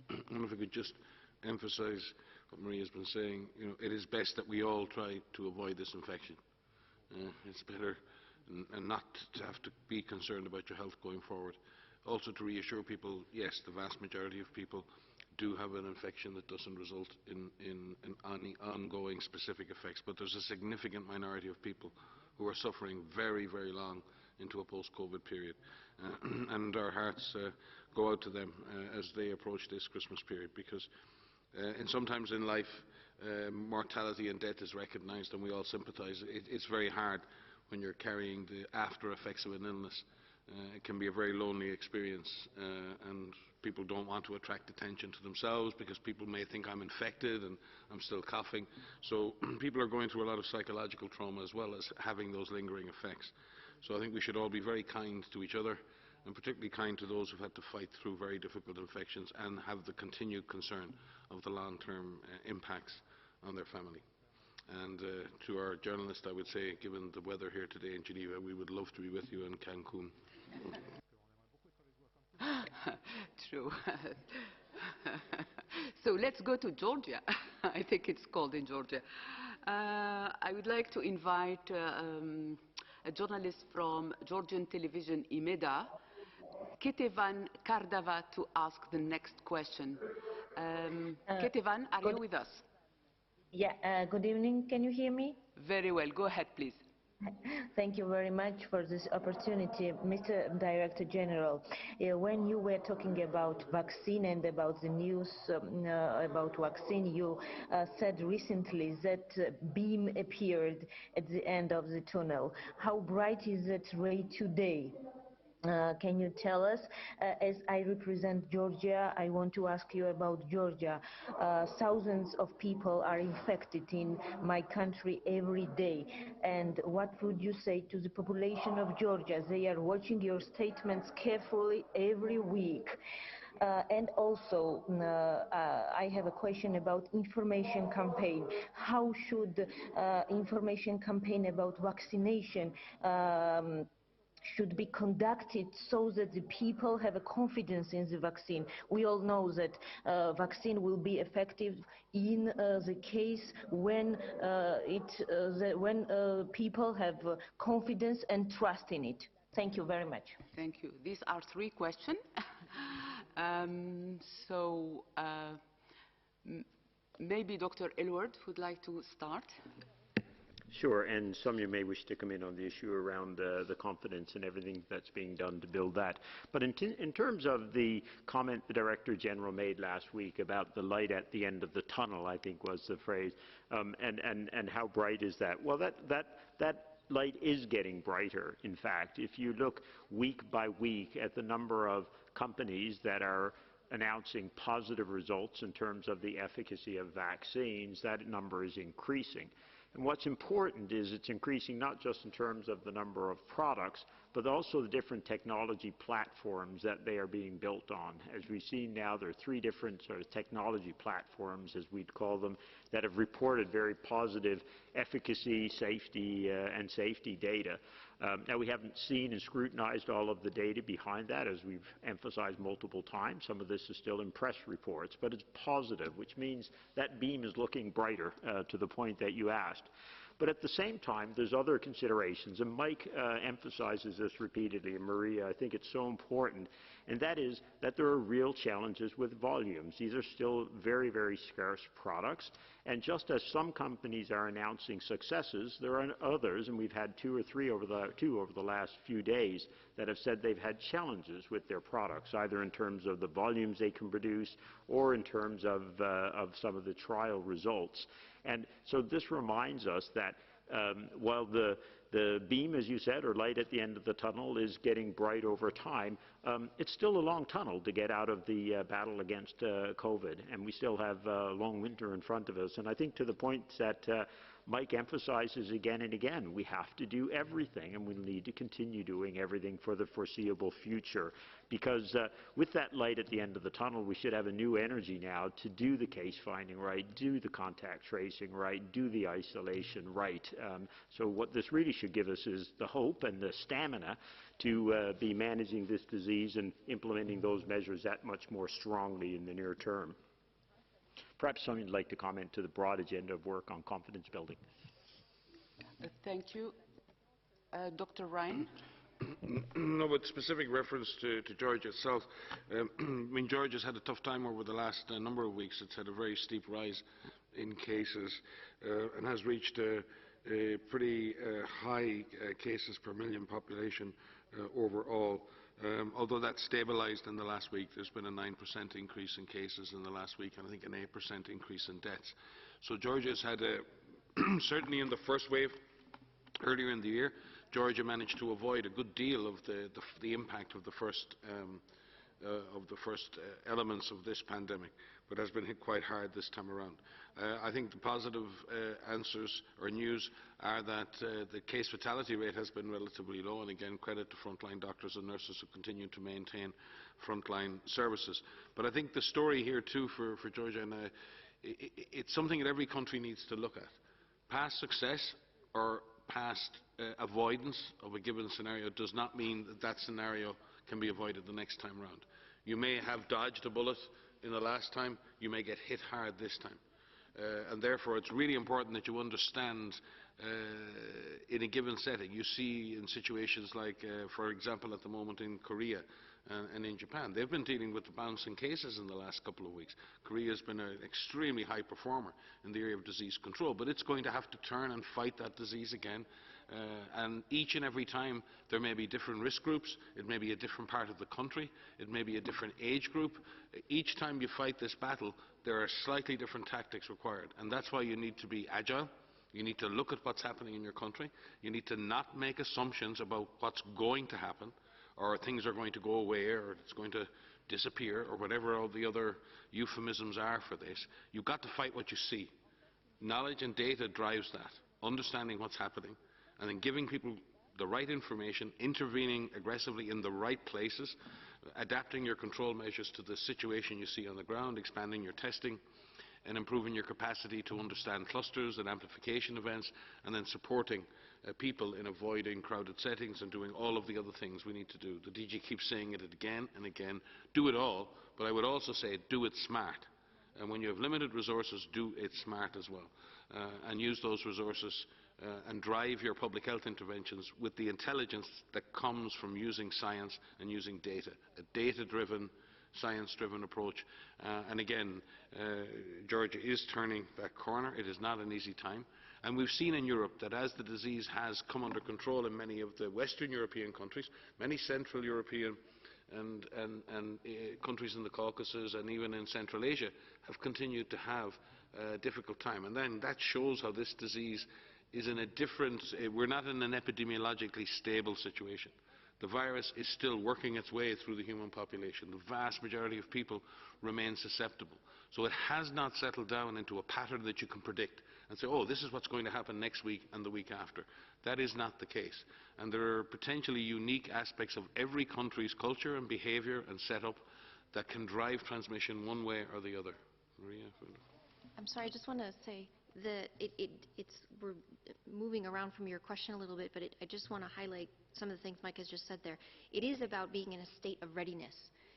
And if I could just emphasize what Maria's been saying, it is best that we all try to avoid this infection. It's better and not to have to be concerned about your health going forward. Also to reassure people, yes, the vast majority of people do have an infection that doesn't result in any ongoing specific effects, but there's a significant minority of people who are suffering very, very long into a post-COVID period. And our hearts go out to them as they approach this Christmas period, because sometimes in life mortality and death is recognized and we all sympathize. It's very hard when you're carrying the after effects of an illness. It can be a very lonely experience, and people don't want to attract attention to themselves because people may think I'm infected and I'm still coughing. So people are going through a lot of psychological trauma as well as having those lingering effects. So I think we should all be very kind to each other, and particularly kind to those who've had to fight through very difficult infections and have the continued concern of the long-term impacts on their family. And to our journalist, I would say, given the weather here today in Geneva, we would love to be with you in Cancun. True. So let's go to Georgia. I think it's called in Georgia. I would like to invite a journalist from Georgian television, IMEDA, Van Kerkhove, to ask the next question. Van, are you with us? Yeah, good evening. Can you hear me? Very well. Go ahead, please. Thank you very much for this opportunity, Mr. Director General. When you were talking about vaccine and about the news about vaccine, you said recently that beam appeared at the end of the tunnel. How bright is that ray today? Can you tell us? As I represent Georgia, I want to ask you about Georgia. Thousands of people are infected in my country every day. And what would you say to the population of Georgia? They are watching your statements carefully every week. And also, I have a question about information campaign. How should information campaign about vaccination should be conducted so that the people have a confidence in the vaccine? We all know that vaccine will be effective in the case when people have confidence and trust in it. Thank you very much. Thank you. These are 3 questions. Maybe Dr. Elward would like to start. Sure, and Soumya may wish to come in on the issue around the confidence and everything that's being done to build that. But in terms of the comment the Director General made last week about the light at the end of the tunnel, I think was the phrase, and how bright is that? Well, that light is getting brighter, in fact. If you look week by week at the number of companies that are announcing positive results in terms of the efficacy of vaccines, that number is increasing. And what's important is it's increasing not just in terms of the number of products, but also the different technology platforms that they are being built on. As we see now, there are 3 different sort of technology platforms, as we'd call them, that have reported very positive efficacy, safety, and safety data. Now, we haven't seen and scrutinized all of the data behind that, as we've emphasized multiple times. Some of this is still in press reports, but it's positive, which means that beam is looking brighter, to the point that you asked. But at the same time, there's other considerations, and Mike emphasizes this repeatedly, and Maria, I think it's so important, and that is that there are real challenges with volumes. These are still very, very scarce products, and just as some companies are announcing successes, there are others, and we've had 2 or 3 over the last few days, that have said they've had challenges with their products, either in terms of the volumes they can produce or in terms of some of the trial results. And so this reminds us that while the beam, as you said, or light at the end of the tunnel is getting bright over time, it's still a long tunnel to get out of the battle against COVID, and we still have a long winter in front of us. And I think to the point that Mike emphasizes again and again, we have to do everything, and we need to continue doing everything for the foreseeable future. Because with that light at the end of the tunnel, we should have a new energy now to do the case finding right, do the contact tracing right, do the isolation right. So what this really should give us is the hope and the stamina to be managing this disease and implementing those measures that much more strongly in the near term. Perhaps someone would like to comment to the broad agenda of work on confidence building. Thank you. Dr. Ryan? No, with specific reference to Georgia itself, I mean, Georgia's had a tough time over the last number of weeks. It's had a very steep rise in cases and has reached a pretty high cases per million population overall. Although that's stabilized in the last week, there's been a 9% increase in cases in the last week, and I think an 8% increase in deaths. So Georgia's had certainly in the first wave earlier in the year, Georgia managed to avoid a good deal of the impact of the first elements of this pandemic, but has been hit quite hard this time around. I think the positive answers or news are that the case fatality rate has been relatively low, and again, credit to frontline doctors and nurses who continue to maintain frontline services. But I think the story here too for Georgia, and it's something that every country needs to look at. Past success or past avoidance of a given scenario does not mean that that scenario can be avoided the next time around. You may have dodged a bullet in the last time, you may get hit hard this time. And therefore it's really important that you understand in a given setting. You see in situations like, for example, at the moment in Korea and in Japan, they've been dealing with the bouncing cases in the last couple of weeks. Korea has been an extremely high performer in the area of disease control, but it's going to have to turn and fight that disease again. And each and every time there may be different risk groups, it may be a different part of the country, it may be a different age group. Each time you fight this battle, there are slightly different tactics required, and that's why you need to be agile. You need to look at what's happening in your country. You need to not make assumptions about what's going to happen, or things are going to go away, or it's going to disappear, or whatever all the other euphemisms are for this. You've got to fight what you see. Knowledge and data drives that, understanding what's happening, and then giving people the right information, intervening aggressively in the right places, adapting your control measures to the situation you see on the ground, expanding your testing, and improving your capacity to understand clusters and amplification events, and then supporting people in avoiding crowded settings and doing all of the other things we need to do. The DG keeps saying it again and again. Do it all, but I would also say do it smart. And when you have limited resources, do it smart as well. And use those resources and drive your public health interventions with the intelligence that comes from using science and using data, a data-driven, science-driven approach. And again, Georgia is turning that corner. It is not an easy time. And we've seen in Europe that as the disease has come under control in many of the Western European countries, many Central European and countries in the Caucasus and even in Central Asia have continued to have a difficult time. And then that shows how this disease is in a different, we're not in an epidemiologically stable situation. The virus is still working its way through the human population. The vast majority of people remain susceptible. So it has not settled down into a pattern that you can predict and say, oh, this is what's going to happen next week and the week after. That is not the case. And there are potentially unique aspects of every country's culture and behavior and setup that can drive transmission one way or the other. Maria? I'm sorry, I just want to say that we're moving around from your question a little bit, but I just want to highlight some of the things Mike has just said there. It is about being in a state of readiness.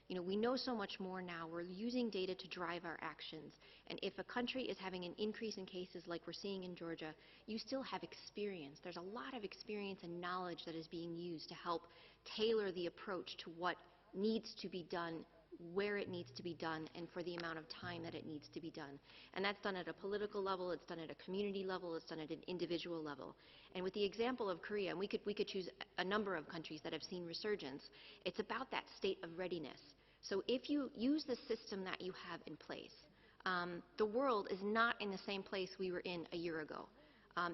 You know, we know so much more now. We're using data to drive our actions. And if a country is having an increase in cases like we're seeing in Georgia, you still have experience. There's a lot of experience and knowledge that is being used to help tailor the approach to what needs to be done, where it needs to be done, and for the amount of time that it needs to be done. And that's done at a political level, it's done at a community level, it's done at an individual level. And with the example of Korea, and we could choose a number of countries that have seen resurgence, it's about that state of readiness. So if you use the system that you have in place, the world is not in the same place we were in a year ago.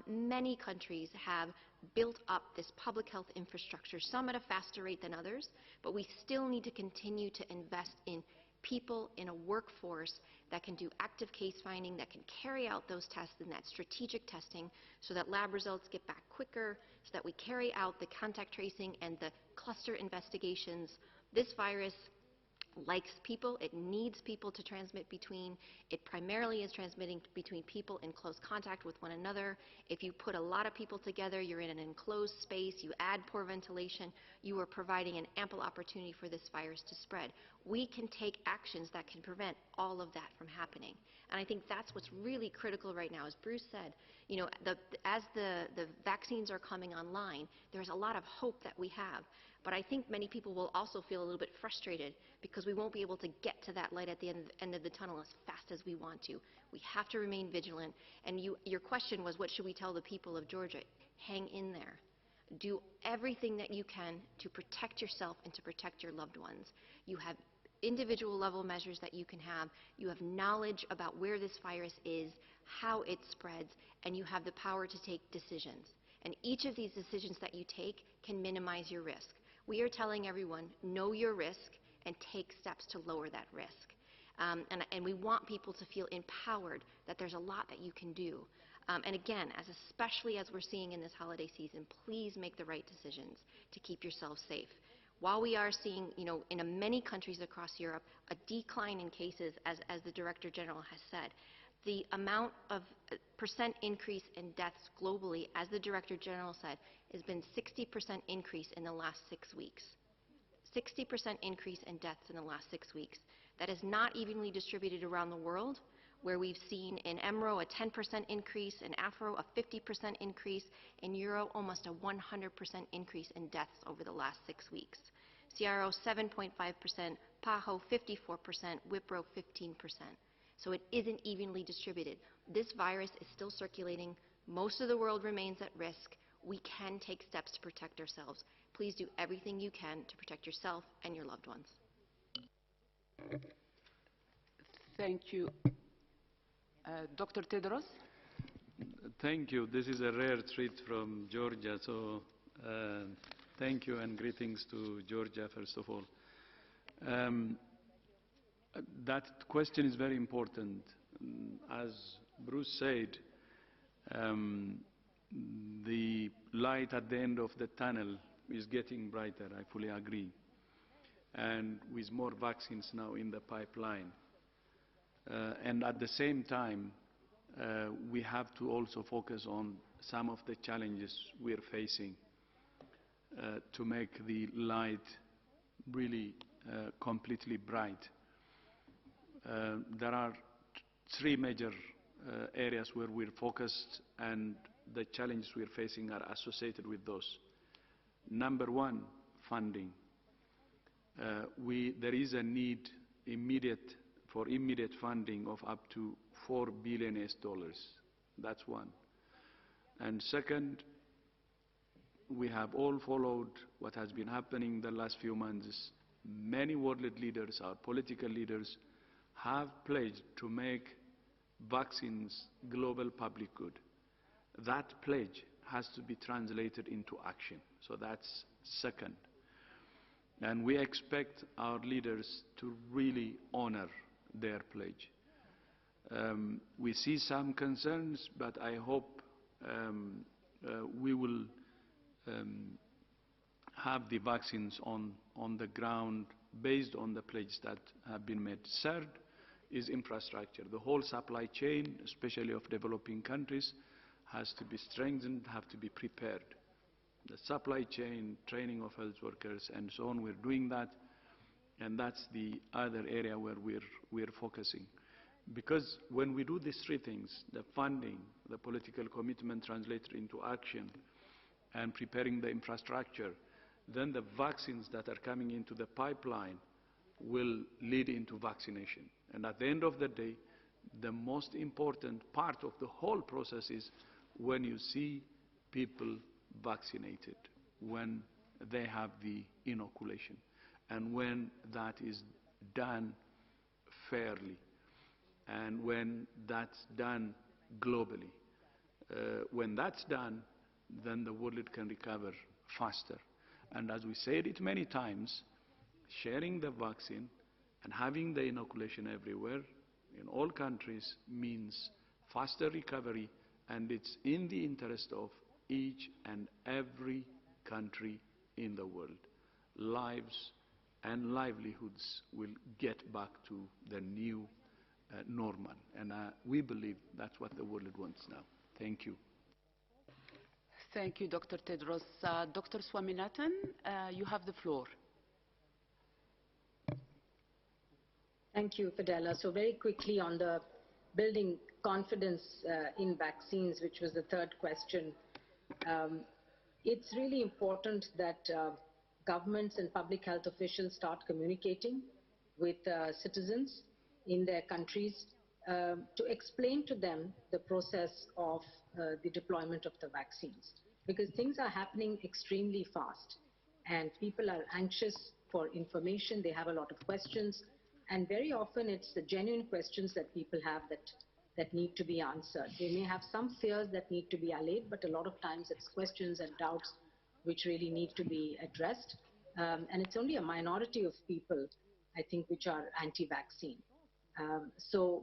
Many countries have built up this public health infrastructure, some at a faster rate than others, but we still need to continue to invest in people, in a workforce that can do active case finding, that can carry out those tests and that strategic testing so that lab results get back quicker, so that we carry out the contact tracing and the cluster investigations. This virus likes people. It needs people to transmit between. It primarily is transmitting between people in close contact with one another. If you put a lot of people together, you're in an enclosed space, you add poor ventilation, you are providing an ample opportunity for this virus to spread. We can take actions that can prevent all of that from happening. And I think that's what's really critical right now. As Bruce said, you know, as the vaccines are coming online, there's a lot of hope that we have. But I think many people will also feel a little bit frustrated because we won't be able to get to that light at the end of the tunnel as fast as we want to. We have to remain vigilant. And your question was, what should we tell the people of Georgia? Hang in there. Do everything that you can to protect yourself and to protect your loved ones. You have individual level measures that you can have. You have knowledge about where this virus is, how it spreads, and you have the power to take decisions. And each of these decisions that you take can minimize your risk. We are telling everyone, know your risk and take steps to lower that risk. And we want people to feel empowered that there's a lot that you can do. And again, especially as we're seeing in this holiday season, please make the right decisions to keep yourself safe. While we are seeing, you know, in many countries across Europe, a decline in cases, as the Director General has said, the amount of percent increase in deaths globally, as the Director General said, has been 60% increase in the last 6 weeks. 60% increase in deaths in the last 6 weeks. That is not evenly distributed around the world, where we've seen in EMRO a 10% increase, in AFRO a 50% increase, in Euro almost a 100% increase in deaths over the last 6 weeks. CRO 7.5%, PAHO 54%, WIPRO 15%. So it isn't evenly distributed. This virus is still circulating. Most of the world remains at risk. We can take steps to protect ourselves. Please do everything you can to protect yourself and your loved ones. Thank you. Dr. Tedros? Thank you. This is a rare treat from Georgia, so thank you and greetings to Georgia, first of all. That question is very important. As Bruce said, the light at the end of the tunnel is getting brighter. I fully agree. and with more vaccines now in the pipeline. And at the same time, we have to also focus on some of the challenges we're facing to make the light really completely bright. There are three major areas where we're focused, and the challenges we're facing are associated with those. Number one, funding. There is a need for immediate funding of up to $4 billion. That's one. And second, we have all followed what has been happening the last few months. Many world leaders, our political leaders, have pledged to make vaccines global public good. That pledge has to be translated into action. So that's second. And we expect our leaders to really honor their pledge. We see some concerns, but I hope we will have the vaccines on the ground based on the pledges that have been made. Third is infrastructure. The whole supply chain, especially of developing countries, has to be strengthened, have to be prepared. The supply chain, training of health workers, and so on, we're doing that, and that's the other area where we're focusing. Because when we do these three things, the funding, the political commitment translated into action, and preparing the infrastructure, then the vaccines that are coming into the pipeline will lead into vaccination. And at the end of the day, the most important part of the whole process is when you see people vaccinated, when they have the inoculation, and when that is done fairly, and when that's done globally. When that's done, then the world can recover faster. And as we said it many times, sharing the vaccine and having the inoculation everywhere in all countries means faster recovery, and it's in the interest of each and every country in the world. Lives and livelihoods will get back to the new normal, and we believe that's what the world wants now. Thank you. Thank you, Dr. Tedros. Dr. Swaminathan, you have the floor. Thank you, Fadela. So very quickly on the building confidence in vaccines, which was the third question. It's really important that governments and public health officials start communicating with citizens in their countries to explain to them the process of the deployment of the vaccines. Because things are happening extremely fast, and people are anxious for information. They have a lot of questions, and very often it's the genuine questions that people have that need to be answered. They may have some fears that need to be allayed, but a lot of times it's questions and doubts which really need to be addressed. And it's only a minority of people, I think, which are anti-vaccine. So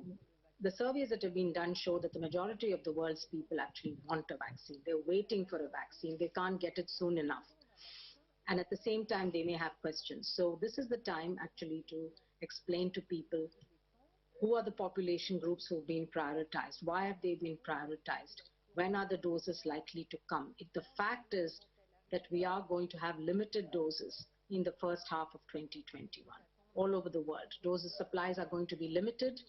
the surveys that have been done show that the majority of the world's people actually want a vaccine. They're waiting for a vaccine. They can't get it soon enough. And at the same time, they may have questions. So this is the time actually to explain to people who are the population groups who have been prioritized. Why have they been prioritized? When are the doses likely to come? If the fact is that we are going to have limited doses in the first half of 2021 all over the world, doses supplies are going to be limited.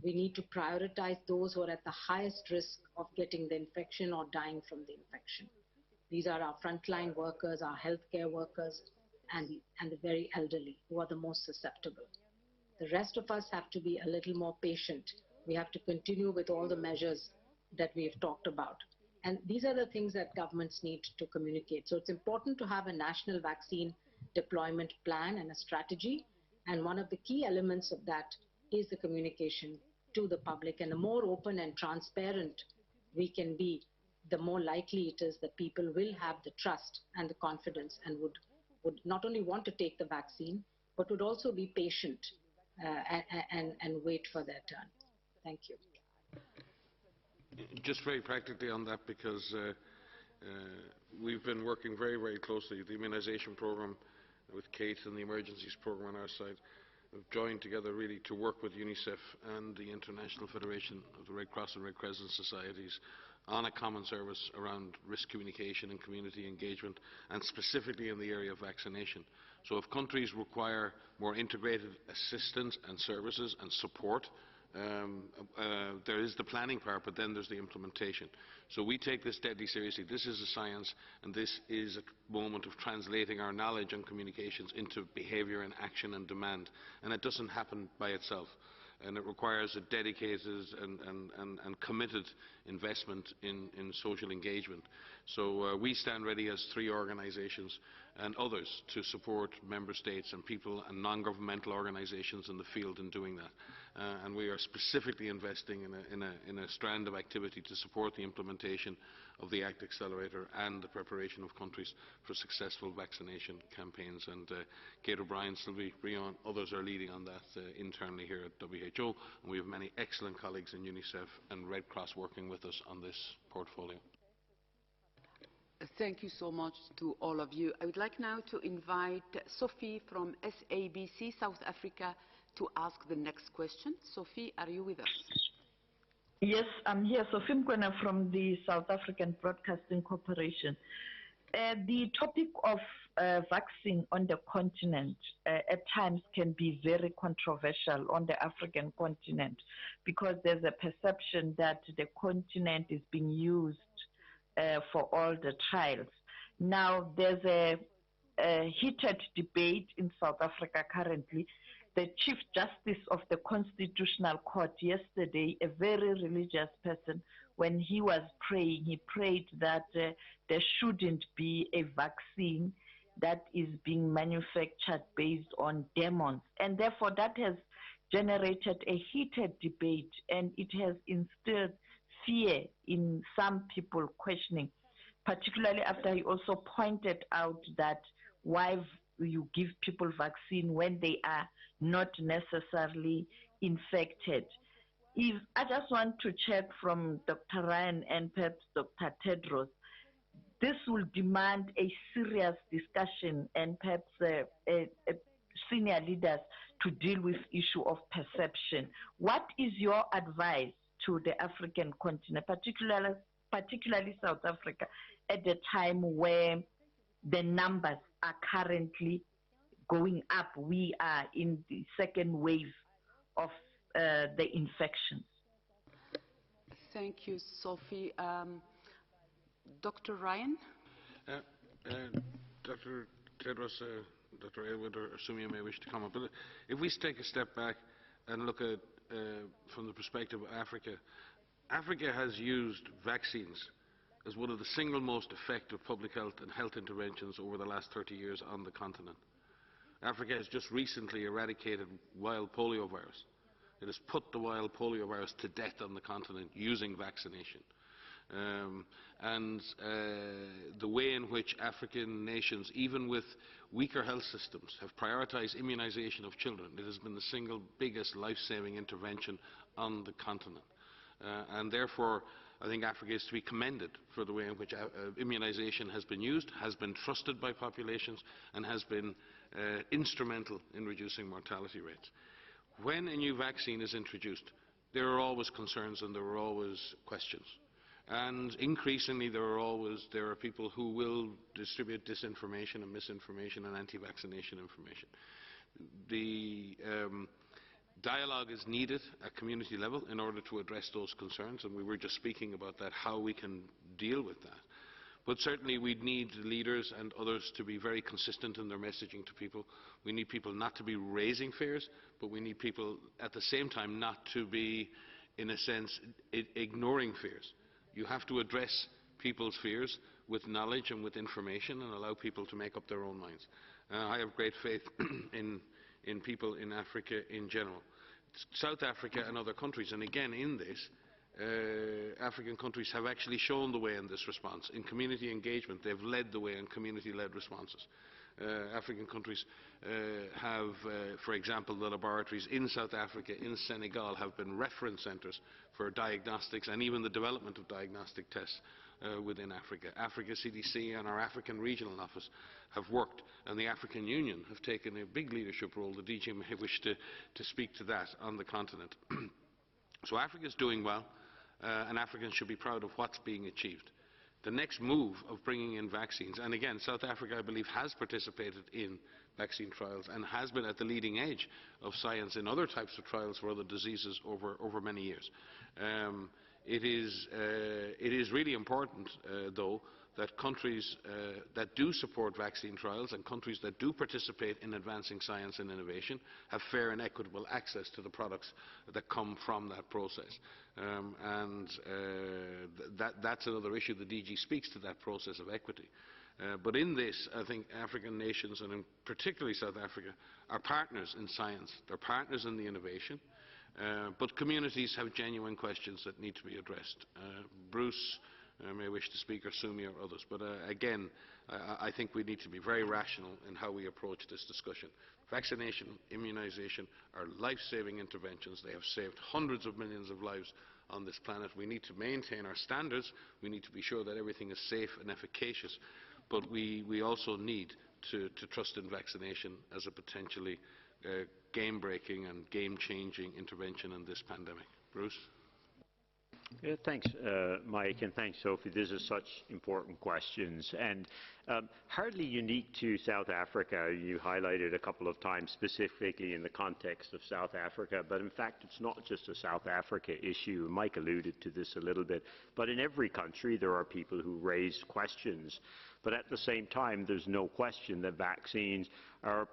We need to prioritize those who are at the highest risk of getting the infection or dying from the infection. These are our frontline workers, our healthcare workers, and the very elderly, who are the most susceptible. The rest of us have to be a little more patient. We have to continue with all the measures that we've talked about. And these are the things that governments need to communicate. So it's important to have a national vaccine deployment plan and a strategy. And one of the key elements of that is the communication to the public. And the more open and transparent we can be, the more likely it is that people will have the trust and the confidence and would not only want to take the vaccine, but would also be patient and wait for their turn. Thank you. Just very practically on that, because we've been working very, very closely. The immunization program with Kate and the emergencies program on our side, have joined together really to work with UNICEF and the International Federation of the Red Cross and Red Crescent Societies on a common service around risk communication and community engagement, and specifically in the area of vaccination. So if countries require more integrated assistance and services and support, there is the planning part, but then there's the implementation. So we take this deadly seriously. This is a science, and this is a moment of translating our knowledge and communications into behaviour and action and demand. And it doesn't happen by itself. And it requires a dedicated and committed investment in social engagement. So we stand ready as 3 organisations and others to support member states and people and non-governmental organisations in the field in doing that. And we are specifically investing in a strand of activity to support the implementation of the ACT Accelerator and the preparation of countries for successful vaccination campaigns. And Kate O'Brien, Sylvie Brion, others are leading on that internally here at WHO. And we have many excellent colleagues in UNICEF and Red Cross working with us on this portfolio. Thank you so much to all of you. I would like now to invite Sophie from SABC, South Africa, to ask the next question. Sophie, are you with us? Yes, I'm here. Sophie Mkwena from the South African Broadcasting Corporation. The topic of vaccine on the continent at times can be very controversial on the African continent, because there's a perception that the continent is being used for all the trials. Now, there's a heated debate in South Africa currently. The Chief Justice of the Constitutional Court yesterday, a very religious person, when he was praying, he prayed that there shouldn't be a vaccine that is being manufactured based on demons. And therefore, that has generated a heated debate, and it has instilled fear in some people questioning, particularly after he also pointed out that why you give people vaccine when they are not necessarily infected. I just want to check from Dr. Ryan and perhaps Dr. Tedros, this will demand a serious discussion and perhaps senior leaders to deal with issue of perception. What is your advice to the African continent, particularly South Africa, at the time where the numbers are currently going up? We are in the second wave of the infections. Thank you, Sophie. Dr. Ryan? Dr. Tedros, Dr. Aylward or Soumya may wish to comment, but if we take a step back and look at from the perspective of Africa, Africa has used vaccines as one of the single most effective public health and health interventions over the last 30 years on the continent. Africa has just recently eradicated wild polio virus. It has put the wild polio virus to death on the continent using vaccination. The way in which African nations, even with weaker health systems, have prioritized immunization of children, it has been the single biggest life-saving intervention on the continent. And therefore, I think Africa is to be commended for the way in which immunization has been used, has been trusted by populations, and has been instrumental in reducing mortality rates. When a new vaccine is introduced, there are always concerns and there are always questions. And increasingly there are people who will distribute disinformation and misinformation and anti-vaccination information. The dialogue is needed at community level in order to address those concerns, and we were just speaking about that, how we can deal with that. But certainly we need leaders and others to be very consistent in their messaging to people. We need people not to be raising fears, but we need people at the same time not to be, in a sense, ignoring fears. You have to address people's fears with knowledge and with information and allow people to make up their own minds. I have great faith in people in Africa in general. South Africa and other countries, and again in this, African countries have actually shown the way in this response. In community engagement, they've led the way in community-led responses. African countries have, for example, the laboratories in South Africa, in Senegal, have been reference centres for diagnostics and even the development of diagnostic tests within Africa. Africa CDC and our African Regional Office have worked, and the African Union have taken a big leadership role. The DG may wish to speak to that on the continent. So Africa is doing well, and Africans should be proud of what's being achieved. The next move of bringing in vaccines, and again, South Africa, I believe, has participated in vaccine trials and has been at the leading edge of science in other types of trials for other diseases over many years. It is really important, though, that countries that do support vaccine trials and countries that do participate in advancing science and innovation have fair and equitable access to the products that come from that process. That's another issue. The DG speaks to that process of equity. But in this, I think African nations, and in particularly South Africa, are partners in science. They're partners in the innovation. But communities have genuine questions that need to be addressed. Bruce may wish to speak, or Soumya, or others. But again, I think we need to be very rational in how we approach this discussion. Vaccination, immunisation are life-saving interventions. They have saved hundreds of millions of lives on this planet. We need to maintain our standards. We need to be sure that everything is safe and efficacious. But we also need to trust in vaccination as a potentially game-breaking and game-changing intervention in this pandemic. Bruce? Yeah, thanks, Mike, and thanks, Sophie. These are such important questions, and hardly unique to South Africa. You highlighted a couple of times specifically in the context of South Africa, but in fact it's not just a South Africa issue. Mike alluded to this a little bit, but in every country there are people who raise questions. But at the same time, there's no question that vaccines are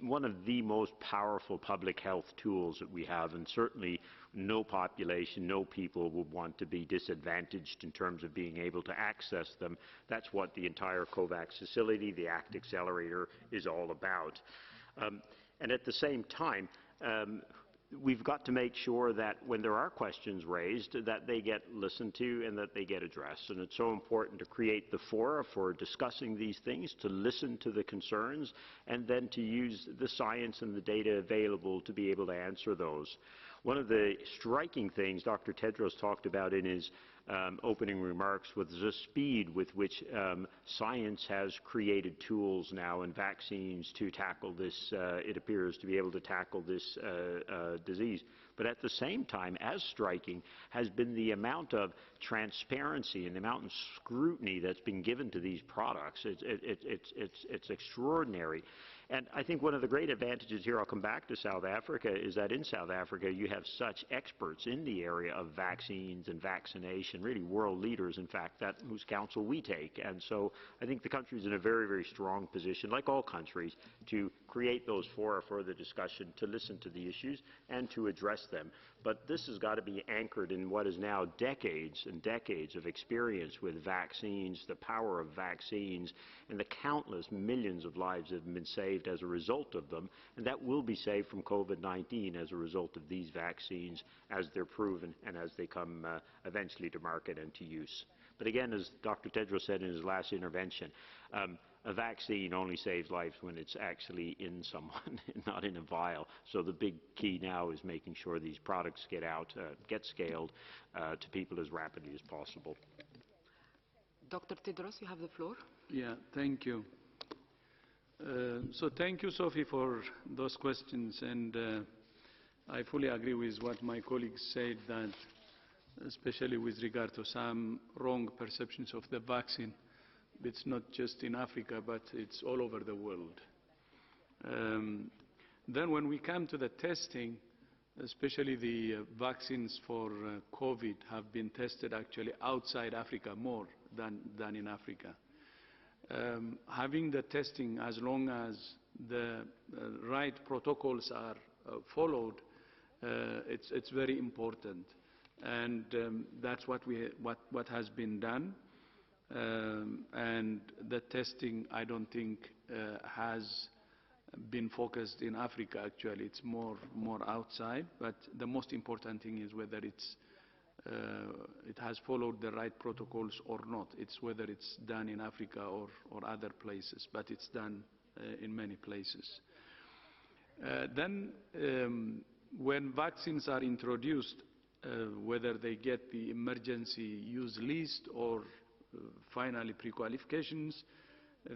one of the most powerful public health tools that we have, and certainly no population, no people would want to be disadvantaged in terms of being able to access them. That's what the entire COVAX facility, the ACT Accelerator, is all about. And at the same time, we've got to make sure that when there are questions raised, that they get listened to and that they get addressed. And it's so important to create the fora for discussing these things, to listen to the concerns, and then to use the science and the data available to be able to answer those. One of the striking things Dr. Tedros talked about in his opening remarks was the speed with which science has created tools now and vaccines to tackle this, it appears to be able to tackle this disease. But at the same time, as striking has been the amount of transparency and the amount of scrutiny that's been given to these products. It's extraordinary. And I think one of the great advantages here, I'll come back to South Africa, is that in South Africa you have such experts in the area of vaccines and vaccination, really world leaders, in fact, whose counsel we take. And so I think the country is in a very, very strong position, like all countries, to create those fora for the discussion, to listen to the issues and to address them. But this has got to be anchored in what is now decades and decades of experience with vaccines, the power of vaccines, and the countless millions of lives that have been saved as a result of them, and that will be saved from COVID-19 as a result of these vaccines as they're proven and as they come eventually to market and to use. But again, as Dr. Tedros said in his last intervention, a vaccine only saves lives when it's actually in someone, not in a vial. So the big key now is making sure these products get out, get scaled to people as rapidly as possible. Dr. Tedros, you have the floor. Yeah, thank you. So thank you, Sophie, for those questions. And I fully agree with what my colleagues said, that especially with regard to some wrong perceptions of the vaccine, it's not just in Africa, but it's all over the world. Then when we come to the testing, especially the vaccines for COVID have been tested actually outside Africa more than in Africa. Having the testing, as long as the right protocols are followed, it's very important. And that's what has been done. And the testing, I don't think, has been focused in Africa. Actually, it's more outside. But the most important thing is whether it has followed the right protocols or not. It's whether it's done in Africa or other places, but it's done in many places. Then, when vaccines are introduced, whether they get the emergency use list or finally pre-qualifications,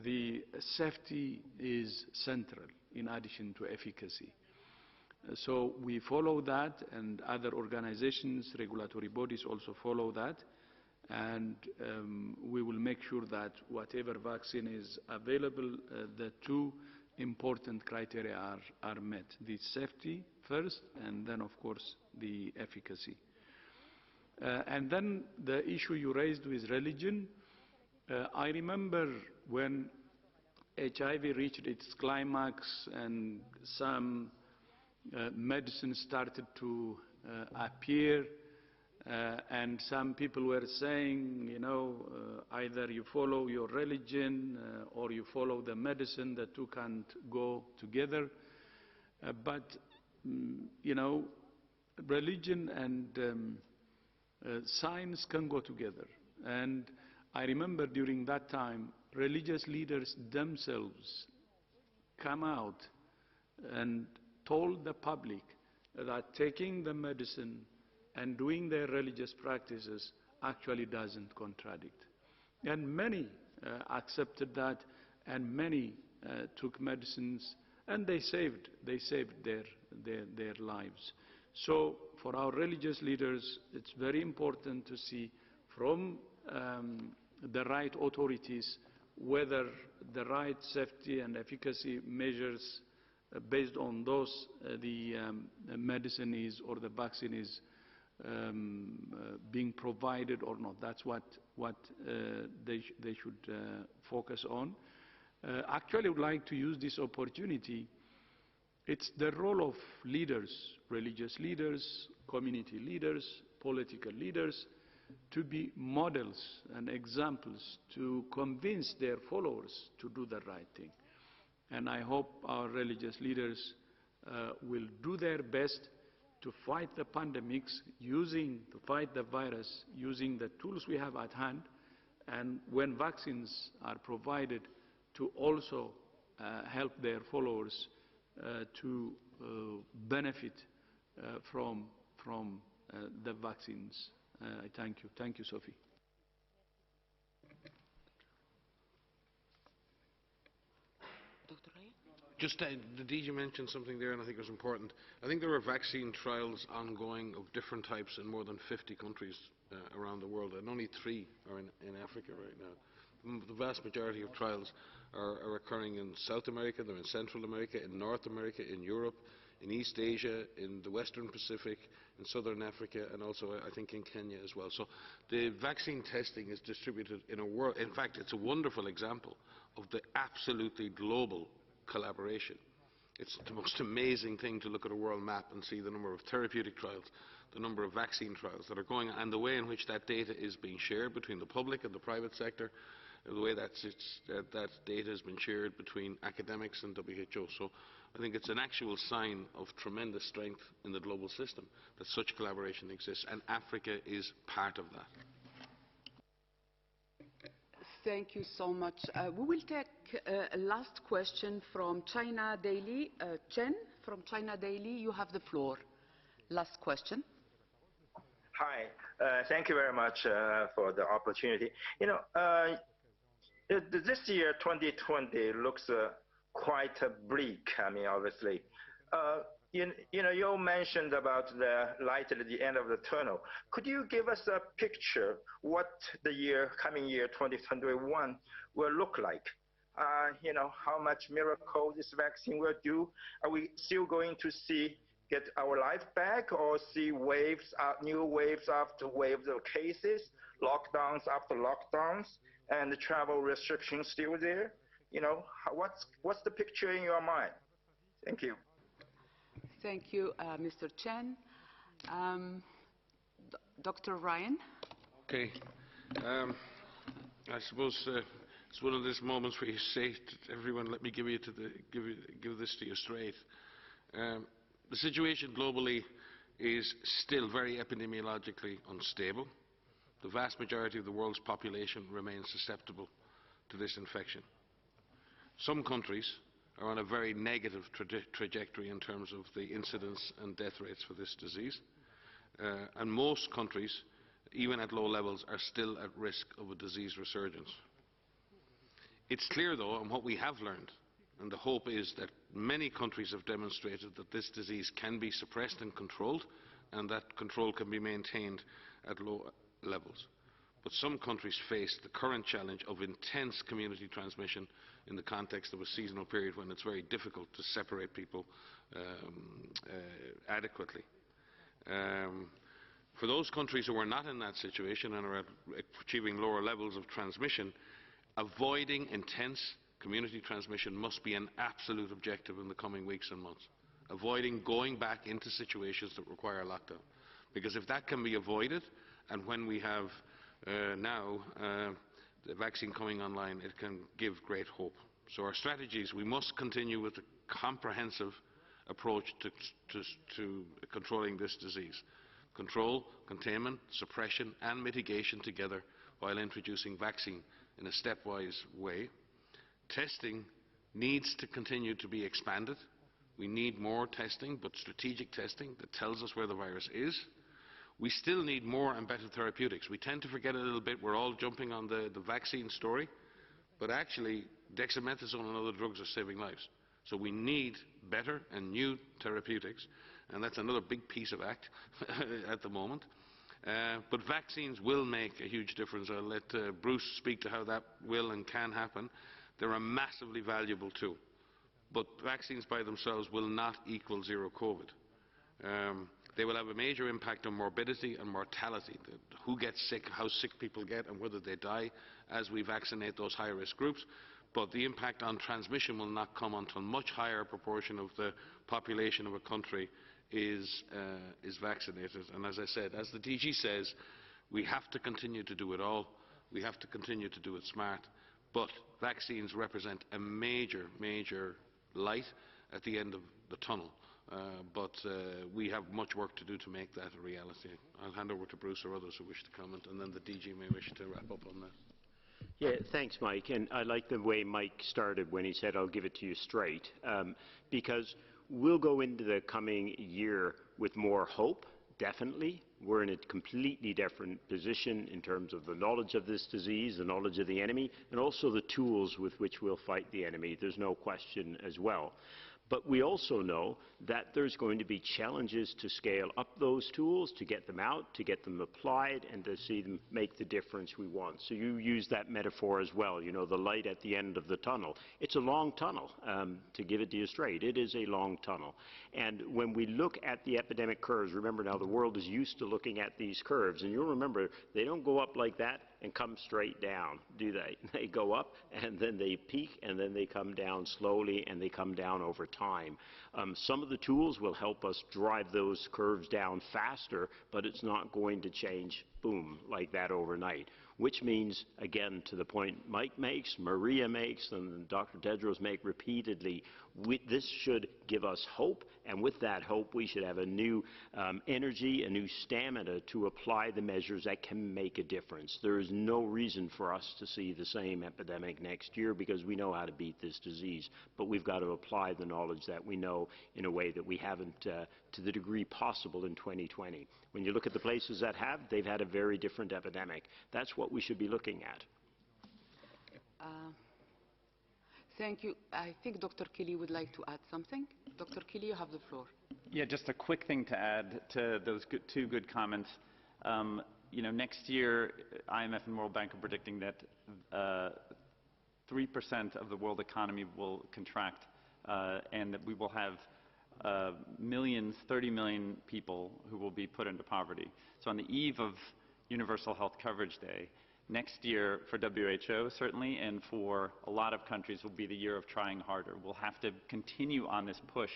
the safety is central in addition to efficacy. So we follow that, and other organizations, regulatory bodies also follow that, and we will make sure that whatever vaccine is available, the two important criteria are met: the safety first, and then of course the efficacy. And then the issue you raised with religion, I remember when HIV reached its climax and some medicines started to appear, and some people were saying, you know, either you follow your religion or you follow the medicine, the two can't go together. But, you know, religion and science can go together. And I remember during that time, religious leaders themselves come out and told the public that taking the medicine and doing their religious practices actually doesn't contradict. And many accepted that, and many took medicines, and they saved their lives. So for our religious leaders, it's very important to see from the right authorities whether the right safety and efficacy measures based on those the medicine is or the vaccine is being provided or not. That's what they should focus on. Actually, I would like to use this opportunity. It's the role of leaders, religious leaders, community leaders, political leaders, to be models and examples to convince their followers to do the right thing. And I hope our religious leaders will do their best to fight the pandemics, to fight the virus, using the tools we have at hand, and when vaccines are provided, to also help their followers to benefit from the vaccines. I thank you. Thank you, Sophie. Just, the DG mentioned something there, and I think it was important. I think there are vaccine trials ongoing of different types in more than 50 countries around the world, and only 3 are in Africa right now. The vast majority of trials are occurring in South America, they're in Central America, in North America, in Europe, in East Asia, in the Western Pacific, in Southern Africa, and also I think in Kenya as well. So the vaccine testing is distributed in a world. In fact, it's a wonderful example of the absolutely global collaboration. It's the most amazing thing to look at a world map and see the number of therapeutic trials, the number of vaccine trials that are going on, and the way in which that data is being shared between the public and the private sector, the way that data has been shared between academics and WHO. So I think it's an actual sign of tremendous strength in the global system that such collaboration exists, and Africa is part of that. Thank you so much. We will take a last question from China Daily. Chen from China Daily, you have the floor. Last question. Hi. Thank you very much for the opportunity. You know, this year, 2020, looks quite bleak. I mean, obviously. You know, you mentioned about the light at the end of the tunnel. Could you give us a picture what the coming year 2021 will look like? You know, how much miracle this vaccine will do? Are we still going to get our life back, or see waves, new waves after waves of cases, lockdowns after lockdowns, and the travel restrictions still there? You know, what's the picture in your mind? Thank you. Thank you, Mr. Chen. Dr. Ryan? Okay. I suppose it's one of those moments where you say to everyone, let me give this to you straight. The situation globally is still very epidemiologically unstable. The vast majority of the world's population remains susceptible to this infection. Some countries, are on a very negative trajectory in terms of the incidence and death rates for this disease. And most countries, even at low levels, are still at risk of a disease resurgence. It's clear, though, and what we have learned, and the hope is that many countries have demonstrated that this disease can be suppressed and controlled, and that control can be maintained at low levels. But some countries face the current challenge of intense community transmission in the context of a seasonal period when it's very difficult to separate people adequately. For those countries who are not in that situation and are achieving lower levels of transmission, avoiding intense community transmission must be an absolute objective in the coming weeks and months. Avoiding going back into situations that require lockdown. Because if that can be avoided, and when we have now the vaccine coming online, it can give great hope. So our strategies, we must continue with a comprehensive approach to controlling this disease. Control, containment, suppression and mitigation together while introducing vaccine in a stepwise way. Testing needs to continue to be expanded. We need more testing, but strategic testing that tells us where the virus is. We still need more and better therapeutics. We tend to forget a little bit. We're all jumping on the vaccine story, but actually dexamethasone and other drugs are saving lives. So we need better and new therapeutics, and that's another big piece of act at the moment. But vaccines will make a huge difference. I'll let Bruce speak to how that will and can happen. They're a massively valuable tool. But vaccines by themselves will not equal zero COVID. They will have a major impact on morbidity and mortality, who gets sick, how sick people get, and whether they die as we vaccinate those high-risk groups. But the impact on transmission will not come until a much higher proportion of the population of a country is vaccinated. And as I said, as the DG says, we have to continue to do it all. We have to continue to do it smart. But vaccines represent a major, major light at the end of the tunnel. But we have much work to do to make that a reality. I'll hand over to Bruce or others who wish to comment, and then the DG may wish to wrap up on that. Yeah, thanks, Mike. And I like the way Mike started when he said, I'll give it to you straight, because we'll go into the coming year with more hope, definitely. We're in a completely different position in terms of the knowledge of this disease, the knowledge of the enemy, and also the tools with which we'll fight the enemy. There's no question as well. But we also know that there's going to be challenges to scale up those tools, to get them out, to get them applied, and to see them make the difference we want. So you use that metaphor as well, you know, the light at the end of the tunnel. It's a long tunnel, to give it to you straight. It is a long tunnel. And when we look at the epidemic curves, remember now the world is used to looking at these curves, and you'll remember they don't go up like that and come straight down, do they? They go up, and then they peak, and then they come down slowly, and they come down over time. Some of the tools will help us drive those curves down faster, but it's not going to change, boom, like that overnight. Which means, again, to the point Mike makes, Maria makes, and Dr. Tedros make repeatedly, this should give us hope, and with that hope we should have a new energy, a new stamina to apply the measures that can make a difference. There is no reason for us to see the same epidemic next year because we know how to beat this disease, but we've got to apply the knowledge that we know in a way that we haven't to the degree possible in 2020. When you look at the places that have, they've had a very different epidemic. That's what we should be looking at. Thank you. I think Dr. Kelly would like to add something. Dr. Kelly, you have the floor. Yeah, just a quick thing to add to those two good comments. You know, next year, IMF and World Bank are predicting that 3% of the world economy will contract, and that we will have millions, 30 million people who will be put into poverty. So on the eve of Universal Health Coverage Day, next year for WHO certainly, and for a lot of countries, will be the year of trying harder. We'll have to continue on this push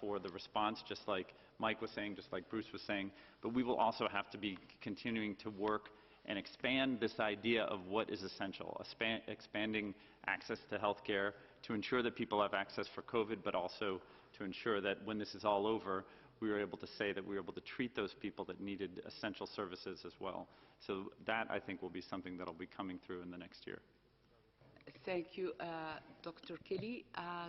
for the response, just like Mike was saying, just like Bruce was saying, but we will also have to be continuing to work and expand this idea of what is essential, expanding access to health care to ensure that people have access for COVID, but also to ensure that when this is all over, we were able to say that we were able to treat those people that needed essential services as well. So that, I think, will be something that will be coming through in the next year. Thank you, Dr. Kelly.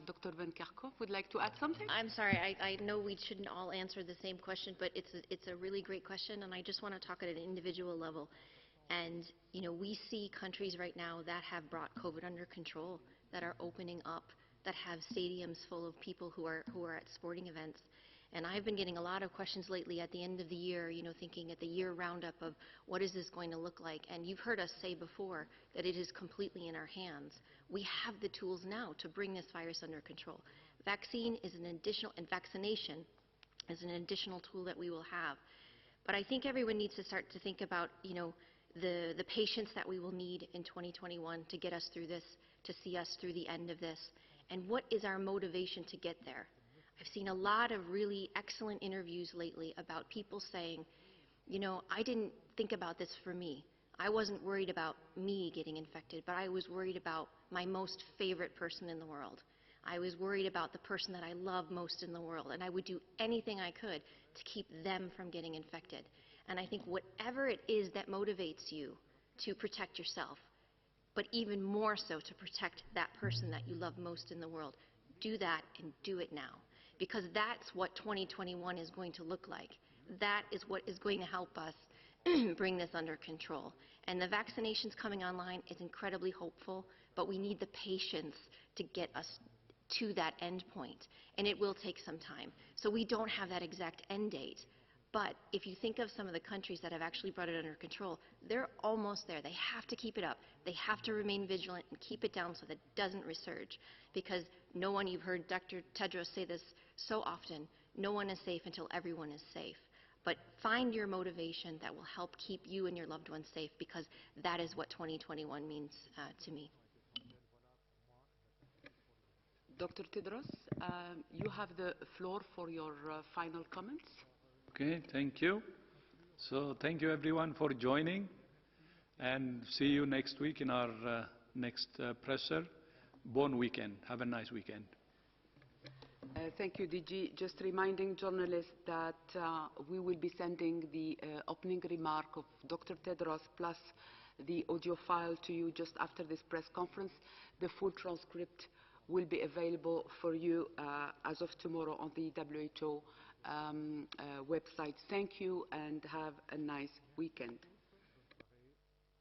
Dr. Van Kerkhove would like to add something? I'm sorry, I know we shouldn't all answer the same question, but it's a really great question, and I just want to talk at an individual level. And, you know, we see countries right now that have brought COVID under control, that are opening up, that have stadiums full of people who are at sporting events. And I've been getting a lot of questions lately at the end of the year, you know, thinking at the year roundup of what is this going to look like? And you've heard us say before that it is completely in our hands. We have the tools now to bring this virus under control. Vaccine is an additional, and vaccination is an additional tool that we will have. But I think everyone needs to start to think about, you know, the patience that we will need in 2021 to get us through this, to see us through the end of this, and what is our motivation to get there. I've seen a lot of really excellent interviews lately about people saying, you know, I didn't think about this for me. I wasn't worried about me getting infected, but I was worried about my most favorite person in the world. I was worried about the person that I love most in the world, and I would do anything I could to keep them from getting infected. And I think whatever it is that motivates you to protect yourself, but even more so to protect that person that you love most in the world, do that and do it now. Because that's what 2021 is going to look like. That is what is going to help us bring this under control. And the vaccinations coming online is incredibly hopeful, but we need the patience to get us to that end point. And it will take some time. So we don't have that exact end date. But if you think of some of the countries that have actually brought it under control, they're almost there. They have to keep it up. They have to remain vigilant and keep it down so that it doesn't resurge. Because no one, you've heard Dr. Tedros say this so often, no one is safe until everyone is safe. But find your motivation that will help keep you and your loved ones safe, because that is what 2021 means to me. Dr. Tedros, you have the floor for your final comments. Okay, thank you. So thank you everyone for joining, and see you next week in our next presser. Bon weekend. Have a nice weekend. Thank you, DG. Just reminding journalists that we will be sending the opening remark of Dr. Tedros plus the audio file to you just after this press conference. The full transcript will be available for you as of tomorrow on the WHO website. Thank you and have a nice weekend.